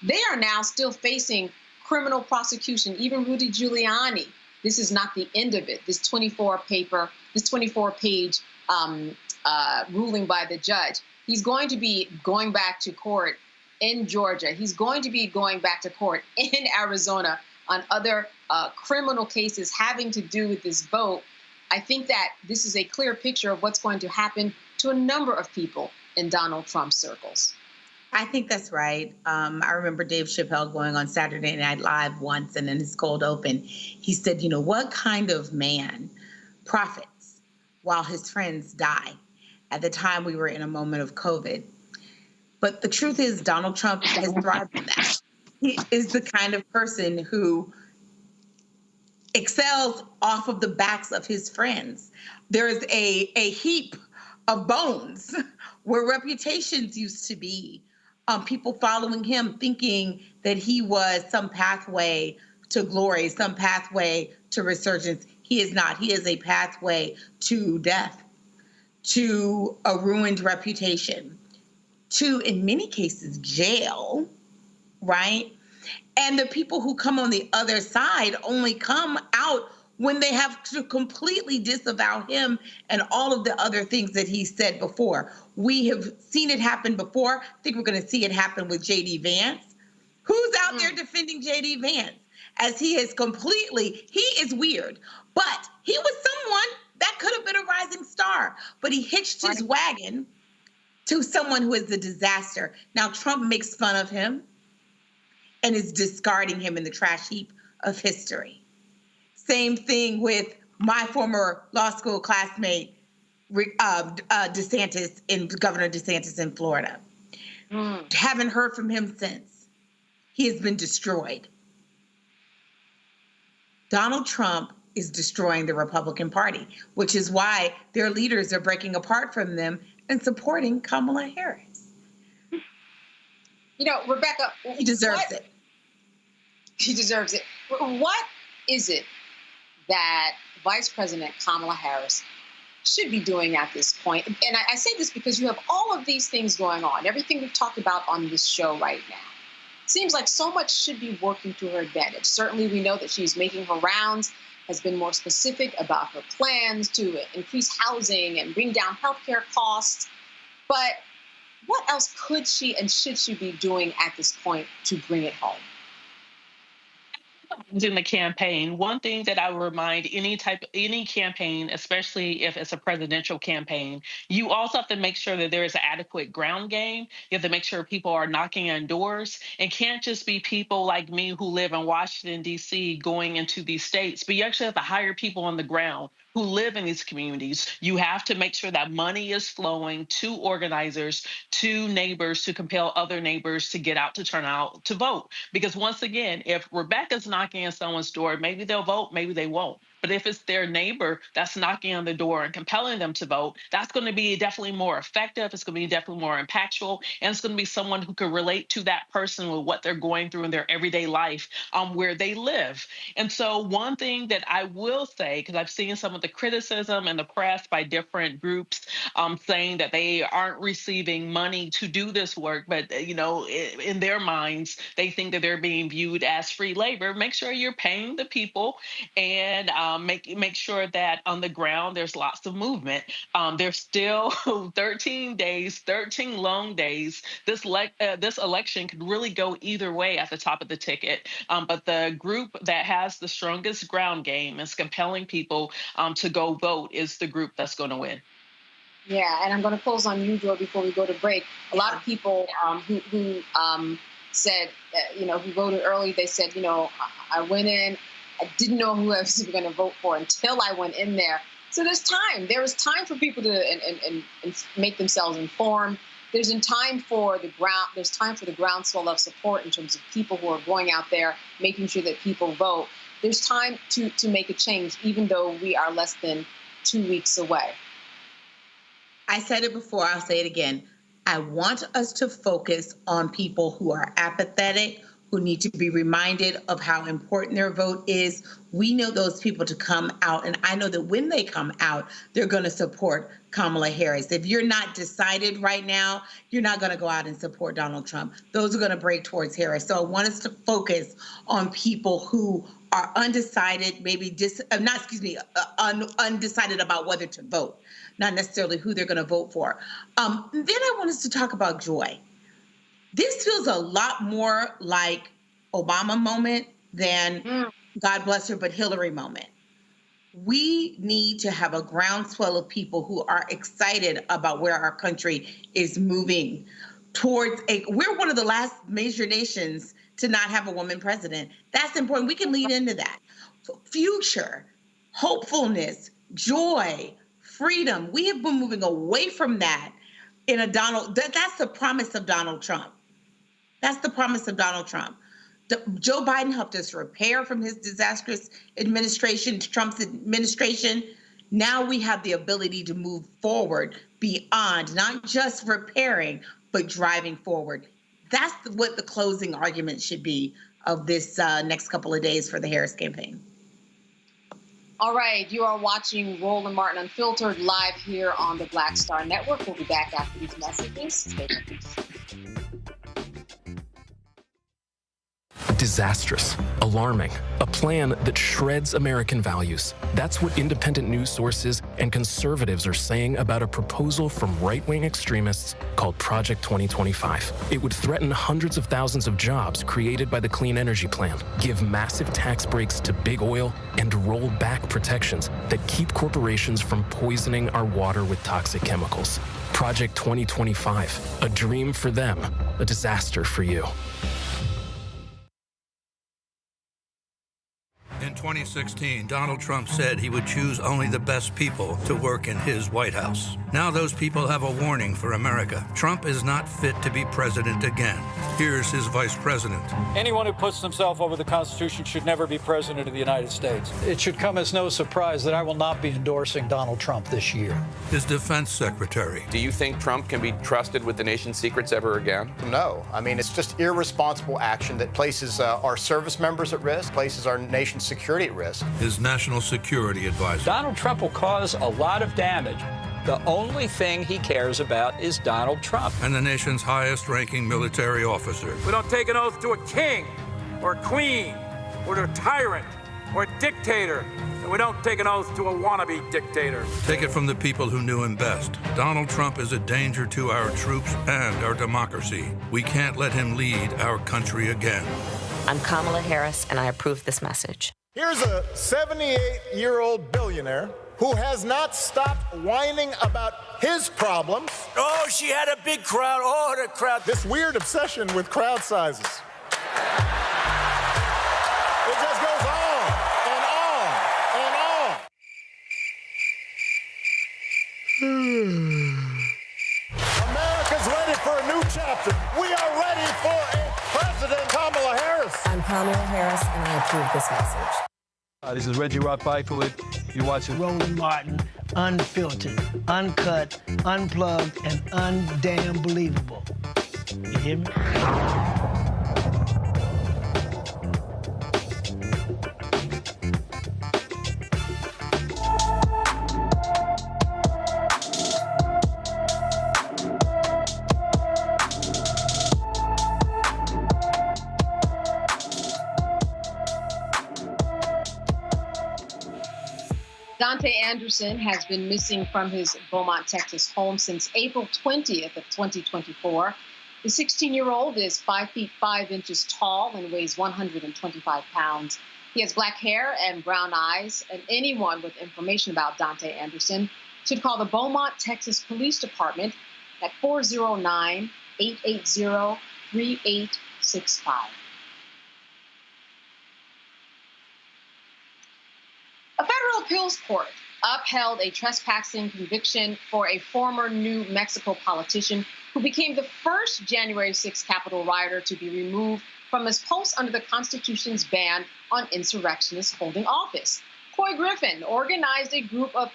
they are now still facing criminal prosecution. Even Rudy Giuliani, this is not the end of it. This 24-page ruling by the judge. He's going to be going back to court in Georgia. He's going to be going back to court in Arizona on other criminal cases having to do with this vote. I think that this is a clear picture of what's going to happen to a number of people in Donald Trump's circles. I think that's right. I remember Dave Chappelle going on Saturday Night Live once, and in his cold open, he said, what kind of man profits while his friends die? At the time, we were in a moment of COVID. But the truth is, Donald Trump has thrived in that. He is the kind of person who excels off of the backs of his friends. There is a heap of bones where reputations used to be. People following him, thinking that he was some pathway to glory, some pathway to resurgence. He is not. He is a pathway to death, to a ruined reputation, to, in many cases, jail, right? And the people who come on the other side only come out when they have to completely disavow him and all of the other things that he said before. We have seen it happen before. I think we're going to see it happen with J.D. Vance. Who's out there defending J.D. Vance? As he is weird, but he was someone that could have been a rising star, but he hitched his wagon to someone who is a disaster. Now Trump makes fun of him and is discarding him in the trash heap of history. Same thing with my former law school classmate, Governor DeSantis in Florida. Haven't heard from him since. He has been destroyed. Donald Trump is destroying the Republican Party, which is why their leaders are breaking apart from them and supporting Kamala Harris. Rebecca, he deserves it. He deserves it. What is it that Vice President Kamala Harris should be doing at this point? And I say this because you have all of these things going on, everything we've talked about on this show right now. It seems like so much should be working to her advantage. Certainly, we know that she's making her rounds, has been more specific about her plans to increase housing and bring down healthcare costs. But what else could she and should she be doing at this point to bring it home? in the campaign, one thing that I would remind any campaign, especially if it's a presidential campaign, you also have to make sure that there is an adequate ground game. You have to make sure people are knocking on doors. It can't just be people like me who live in Washington, D.C. going into these states, but you actually have to hire people on the ground who live in these communities. You have to make sure that money is flowing to organizers, to neighbors, to compel other neighbors to get out, to turn out to vote. Because once again, if Rebecca's knocking on someone's door, maybe they'll vote, maybe they won't. But if it's their neighbor that's knocking on the door and compelling them to vote, that's going to be definitely more effective. It's going to be definitely more impactful. And it's going to be someone who can relate to that person with what they're going through in their everyday life where they live. And so one thing that I will say, because I've seen some of the criticism in the press by different groups saying that they aren't receiving money to do this work, but, in their minds, they think that they're being viewed as free labor. Make sure you're paying the people and make sure that on the ground there's lots of movement. There's still 13 days, 13 long days. This election could really go either way at the top of the ticket. But the group that has the strongest ground game is compelling people to go vote is the group that's going to win. Yeah, and I'm going to close on you, Joy, before we go to break. A lot of people who said, who voted early, they said, I went in, I didn't know who I was going to vote for until I went in there. So there's time. There is time for people to and make themselves informed. There's time for the groundswell of support in terms of people who are going out there, making sure that people vote. There's time to make a change, even though we are less than 2 weeks away. I said it before, I'll say it again. I want us to focus on people who are apathetic, who need to be reminded of how important their vote is. We know those people to come out, and I know that when they come out, they're going to support Kamala Harris. If you're not decided right now, you're not going to go out and support Donald Trump. Those are going to break towards Harris. So I want us to focus on people who are undecided, undecided about whether to vote, not necessarily who they're going to vote for. Then I want us to talk about joy. This feels a lot more like Obama moment than God bless her, but Hillary moment. We need to have a groundswell of people who are excited about where our country is moving towards we're one of the last major nations to not have a woman president. That's important. We can lead into that. Future, hopefulness, joy, freedom. We have been moving away from that that's the promise of Donald Trump. That's the promise of Donald Trump. Joe Biden helped us repair from his disastrous administration, Trump's administration. Now we have the ability to move forward beyond not just repairing, but driving forward. That's what the closing argument should be of this next couple of days for the Harris campaign. All right, you are watching Roland Martin Unfiltered live here on the Black Star Network. We'll be back after these messages. Stay tuned. Disastrous, alarming, a plan that shreds American values. That's what independent news sources and conservatives are saying about a proposal from right-wing extremists called Project 2025. It would threaten hundreds of thousands of jobs created by the Clean Energy Plan, give massive tax breaks to big oil, and roll back protections that keep corporations from poisoning our water with toxic chemicals. Project 2025, a dream for them, a disaster for you. In 2016, Donald Trump said he would choose only the best people to work in his White House. Now those people have a warning for America. Trump is not fit to be president again. Here's his vice president. Anyone who puts himself over the Constitution should never be president of the United States. It should come as no surprise that I will not be endorsing Donald Trump this year. His defense secretary. Do you think Trump can be trusted with the nation's secrets ever again? No. I mean, it's just irresponsible action that places our service members at risk, places our nation's security at risk. His national security advisor. Donald Trump will cause a lot of damage. The only thing he cares about is Donald Trump. And the nation's highest-ranking military officer. We don't take an oath to a king or a queen or to a tyrant or a dictator. And we don't take an oath to a wannabe dictator. Take it from the people who knew him best. Donald Trump is a danger to our troops and our democracy. We can't let him lead our country again. I'm Kamala Harris, and I approve this message. Here's a 78-year-old billionaire who has not stopped whining about his problems. Oh, she had a big crowd. Oh, the crowd. This weird obsession with crowd sizes. It just goes on and on and on. America's ready for a new chapter. We are ready for a President Kamala Harris. I'm Kamala Harris, and I approve this message. This is Reggie Rock Piper. You're watching Roland Martin, unfiltered, uncut, unplugged, and undamn believable. You hear me? Dante Anderson has been missing from his Beaumont, Texas home since April 20th of 2024. The 16-year-old is 5 feet 5 inches tall and weighs 125 pounds. He has black hair and brown eyes, and anyone with information about Dante Anderson should call the Beaumont, Texas Police Department at 409-880-3865. A federal appeals court upheld a trespassing conviction for a former New Mexico politician who became the first January 6 Capitol rioter to be removed from his post under the Constitution's ban on insurrectionists holding office. Coy Griffin organized a group of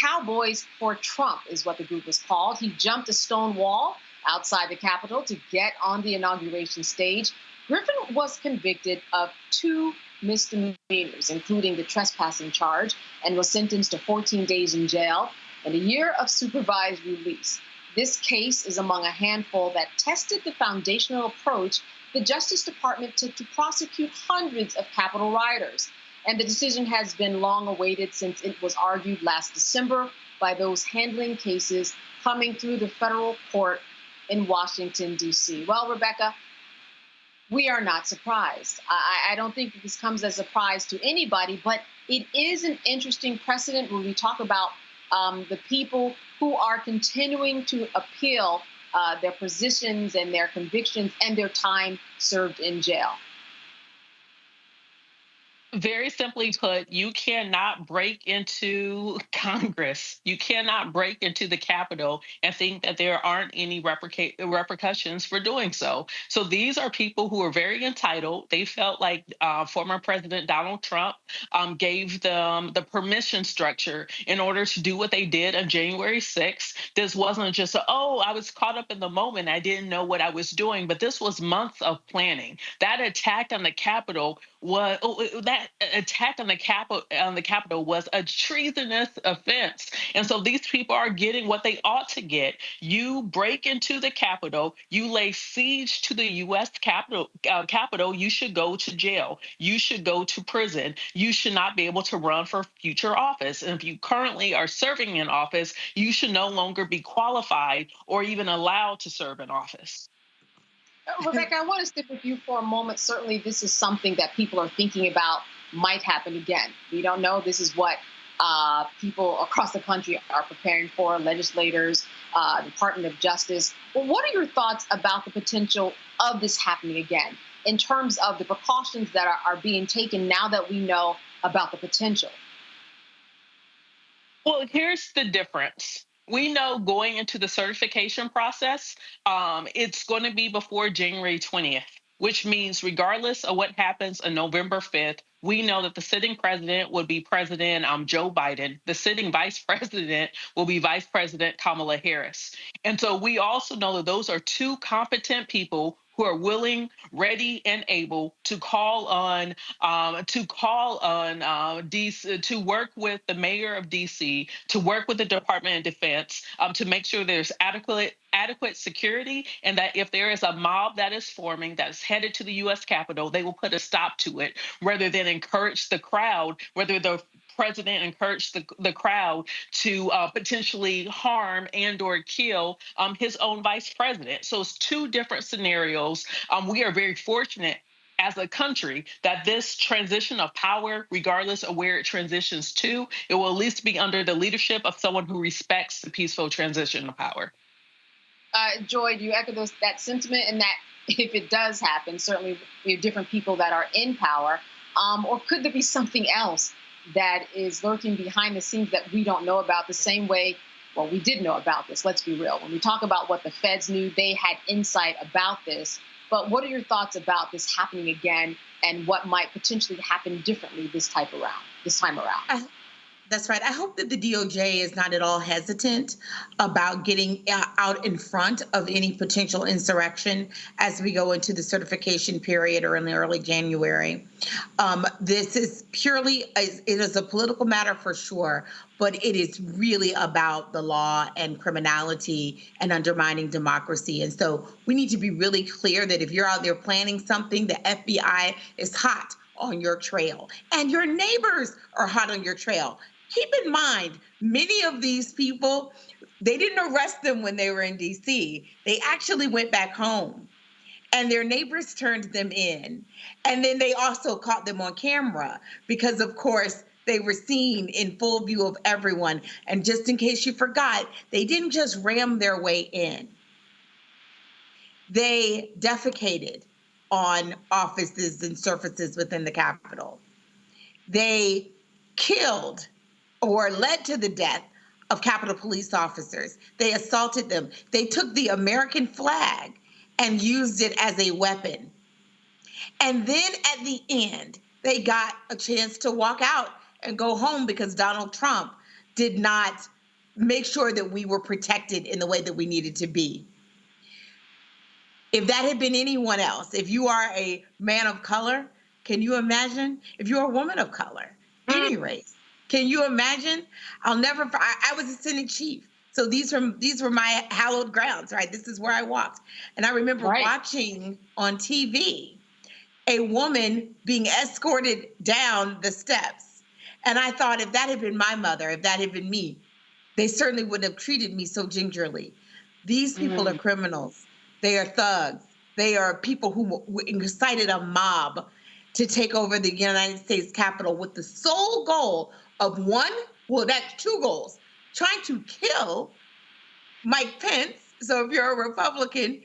Cowboys for Trump, is what the group was called. He jumped a stone wall outside the Capitol to get on the inauguration stage. Griffin was convicted of 2 misdemeanors, including the trespassing charge, and was sentenced to 14 days in jail and a year of supervised release. This case is among a handful that tested the foundational approach the Justice Department took to prosecute hundreds of Capitol rioters. And the decision has been long awaited since it was argued last December by those handling cases coming through the federal court in Washington, D.C. Well, Rebecca, we are not surprised. I don't think this comes as a surprise to anybody, but it is an interesting precedent when we talk about the people who are continuing to appeal their positions and their convictions and their time served in jail. Very simply put, you cannot break into Congress. You cannot break into the Capitol and think that there aren't any repercussions for doing so. So these are people who are very entitled. They felt like former President Donald Trump gave them the permission structure in order to do what they did on January 6th. This wasn't just, I was caught up in the moment. I didn't know what I was doing, but this was months of planning. That attack on the Capitol was was a treasonous offense. And so these people are getting what they ought to get. You break into the Capitol, you lay siege to the U.S. Capitol, you should go to jail. You should go to prison. You should not be able to run for future office. And if you currently are serving in office, you should no longer be qualified or even allowed to serve in office. Rebecca, I want to stick with you for a moment. Certainly, this is something that people are thinking about might happen again. We don't know. This is what people across the country are preparing for, legislators, Department of Justice. Well, what are your thoughts about the potential of this happening again in terms of the precautions that are being taken now that we know about the potential? Well, here's the difference. We know going into the certification process, it's going to be before January 20th, which means regardless of what happens on November 5th, we know that the sitting president would be President Joe Biden. The sitting vice president will be Vice President Kamala Harris. And so we also know that those are 2 competent people who are willing, ready, and able to call on DC, to work with the mayor of DC, to work with the Department of Defense, to make sure there's adequate security, and that if there is a mob that is forming that's headed to the U.S. Capitol, they will put a stop to it, rather than encourage the crowd, whether the president encouraged the crowd to potentially harm and or kill his own vice president. So it's 2 different scenarios. We are very fortunate as a country that this transition of power, regardless of where it transitions to, it will at least be under the leadership of someone who respects the peaceful transition of power. Joy, do you echo that sentiment? And that if it does happen, certainly we have different people that are in power, or could there be something else that is lurking behind the scenes that we don't know about the same way? Well, we did know about this. Let's be real. When we talk about what the feds knew, they had insight about this. But what are your thoughts about this happening again and what might potentially happen differently this time around? That's right. I hope that the DOJ is not at all hesitant about getting out in front of any potential insurrection as we go into the certification period or in the early January. This is purely, it is a political matter for sure, but it is really about the law and criminality and undermining democracy. And so we need to be really clear that if you're out there planning something, the FBI is hot on your trail and your neighbors are hot on your trail. Keep in mind, many of these people, they didn't arrest them when they were in D.C. They actually went back home and their neighbors turned them in. And then they also caught them on camera because, of course, they were seen in full view of everyone. And just in case you forgot, they didn't just ram their way in. They defecated on offices and surfaces within the Capitol. They killed or led to the death of Capitol police officers. They assaulted them. They took the American flag and used it as a weapon. And then at the end, they got a chance to walk out and go home because Donald Trump did not make sure that we were protected in the way that we needed to be. If that had been anyone else, if you are a man of color, can you imagine? If you're a woman of color, any race, can you imagine? I was a Senate chief. So these were my hallowed grounds, right? This is where I walked. And I remember watching on TV a woman being escorted down the steps. And I thought, if that had been my mother, if that had been me, they certainly wouldn't have treated me so gingerly. These people are criminals. They are thugs. They are people who incited a mob to take over the United States Capitol with the sole goal of that's two goals, trying to kill Mike Pence. So if you're a Republican,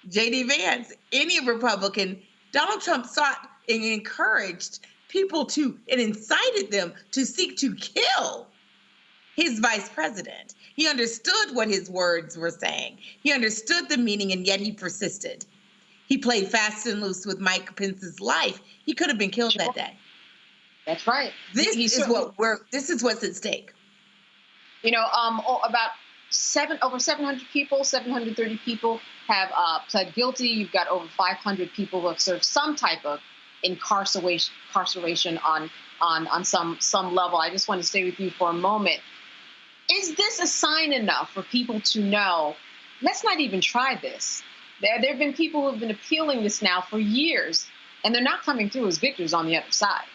J.D. Vance, any Republican, Donald Trump sought and encouraged people and incited them to seek to kill his vice president. He understood what his words were saying. He understood the meaning, and yet he persisted. He played fast and loose with Mike Pence's life. He could have been killed that day. That's right. This is what's at stake. You know, about over 700 people, 730 people have pled guilty. You've got over 500 people who have served some type of incarceration on some level. I just want to stay with you for a moment. Is this a sign enough for people to know, let's not even try this? There have been people who have been appealing this now for years, and they're not coming through as victors on the other side.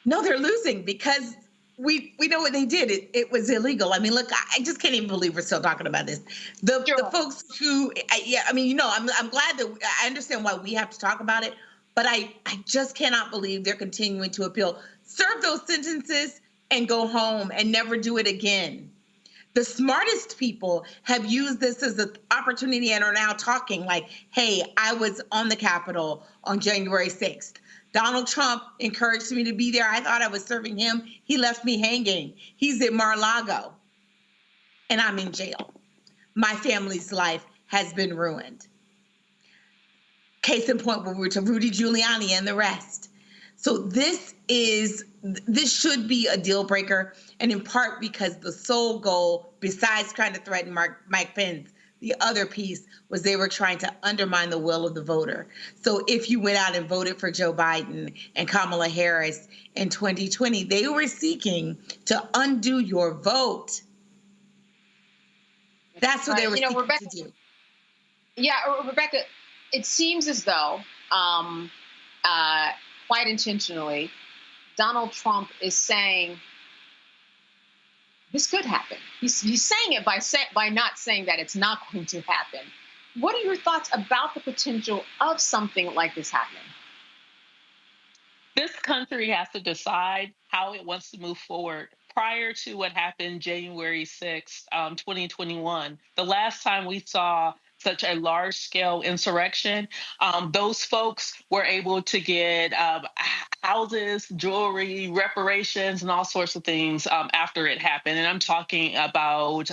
No, they're losing because we know what they did. It was illegal. I mean, look, I just can't even believe we're still talking about this. The folks who, I'm glad that I understand why we have to talk about it, but I just cannot believe they're continuing to appeal. Serve those sentences and go home and never do it again. The smartest people have used this as an opportunity and are now talking like, hey, I was on the Capitol on January 6th. Donald Trump encouraged me to be there. I thought I was serving him. He left me hanging. He's at Mar-a-Lago, and I'm in jail. My family's life has been ruined. Case in point, we're to Rudy Giuliani and the rest. So this should be a deal breaker, and in part because the sole goal, besides trying to threaten Mike Pence, the other piece was they were trying to undermine the will of the voter. So if you went out and voted for Joe Biden and Kamala Harris in 2020, they were seeking to undo your vote. That's what they were seeking to do. Yeah, Rebecca, it seems as though, quite intentionally, Donald Trump is saying this could happen. He's saying it by not saying that it's not going to happen. What are your thoughts about the potential of something like this happening? This country has to decide how it wants to move forward. Prior to what happened January 6th, 2021, the last time we saw such a large-scale insurrection, those folks were able to get houses, jewelry, reparations, and all sorts of things after it happened. And I'm talking about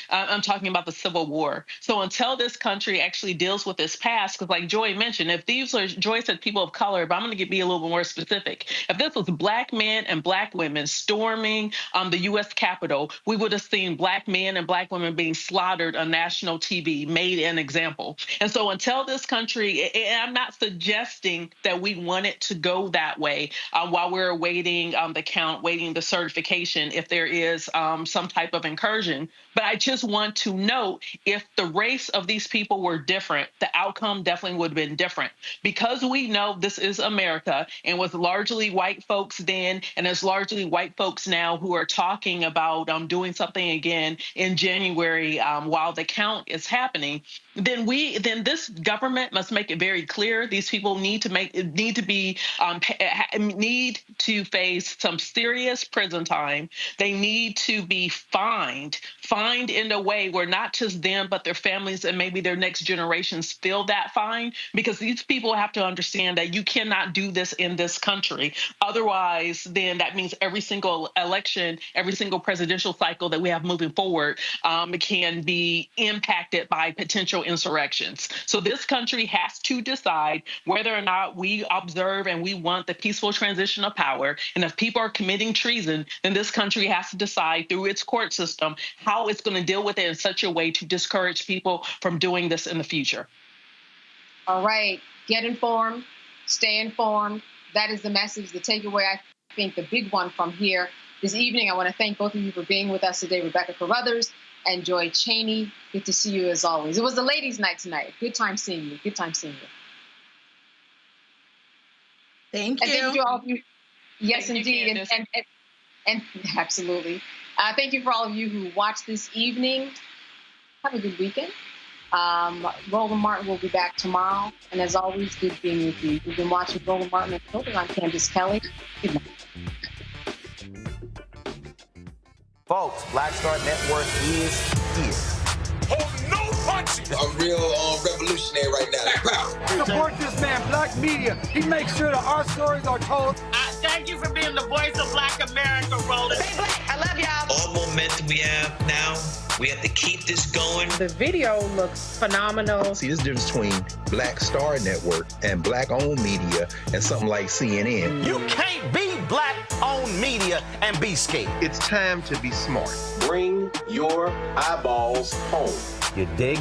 the Civil War. So until this country actually deals with its past, because like Joy mentioned, if these are, Joy said people of color, but I'm going to be a little bit more specific. If this was Black men and Black women storming the U.S. Capitol, we would have seen Black men and Black women being slaughtered on national TV, made an example. And so until this country, and I'm not suggesting that we want it to go that way while we're awaiting the count, waiting the certification, if there is some type of incursion. But I just want to note, if the race of these people were different, the outcome definitely would have been different. Because we know this is America and was largely white folks then, and it's largely white folks now who are talking about doing something again in January while the count is happening, then this government must make it very clear these people need to face some serious prison time. They need to be fined in a way where not just them, but their families and maybe their next generations feel that fine, because these people have to understand that you cannot do this in this country. Otherwise, then that means every single election, every single presidential cycle that we have moving forward can be impacted by potential insurrections. So this country has to decide whether or not we observe and we want the peaceful transition of power. And if people are committing treason, then this country has to decide through its court system how it's going to deal with it in such a way to discourage people from doing this in the future. All right. Get informed. Stay informed. That is the message, the takeaway, I think the big one from here this evening. I want to thank both of you for being with us today, Rebecca Carruthers and Joy Cheney. Good to see you as always. It was the ladies' night tonight. Good time seeing you. Good time seeing you. Thank and you. Thank you to all of you. Yes, thank indeed. You, and absolutely. Thank you for all of you who watched this evening. Have a good weekend. Roland Martin will be back tomorrow. And as always, good being with you. You've been watching Roland Martin and Filter. I'm Candace Kelly. Good night. Folks, Black Star Network is here. Oh, no punches! I'm real revolutionary right now. Support this man, Black Media. He makes sure that our stories are told. Thank you for being the voice of Black America, Roland. Stay black. I love y'all. All momentum we have now, we have to keep this going. The video looks phenomenal. See, there's a difference between Black Star Network and Black-owned media and something like CNN. You can't be Black-owned media and be scared. It's time to be smart. Bring your eyeballs home. You dig?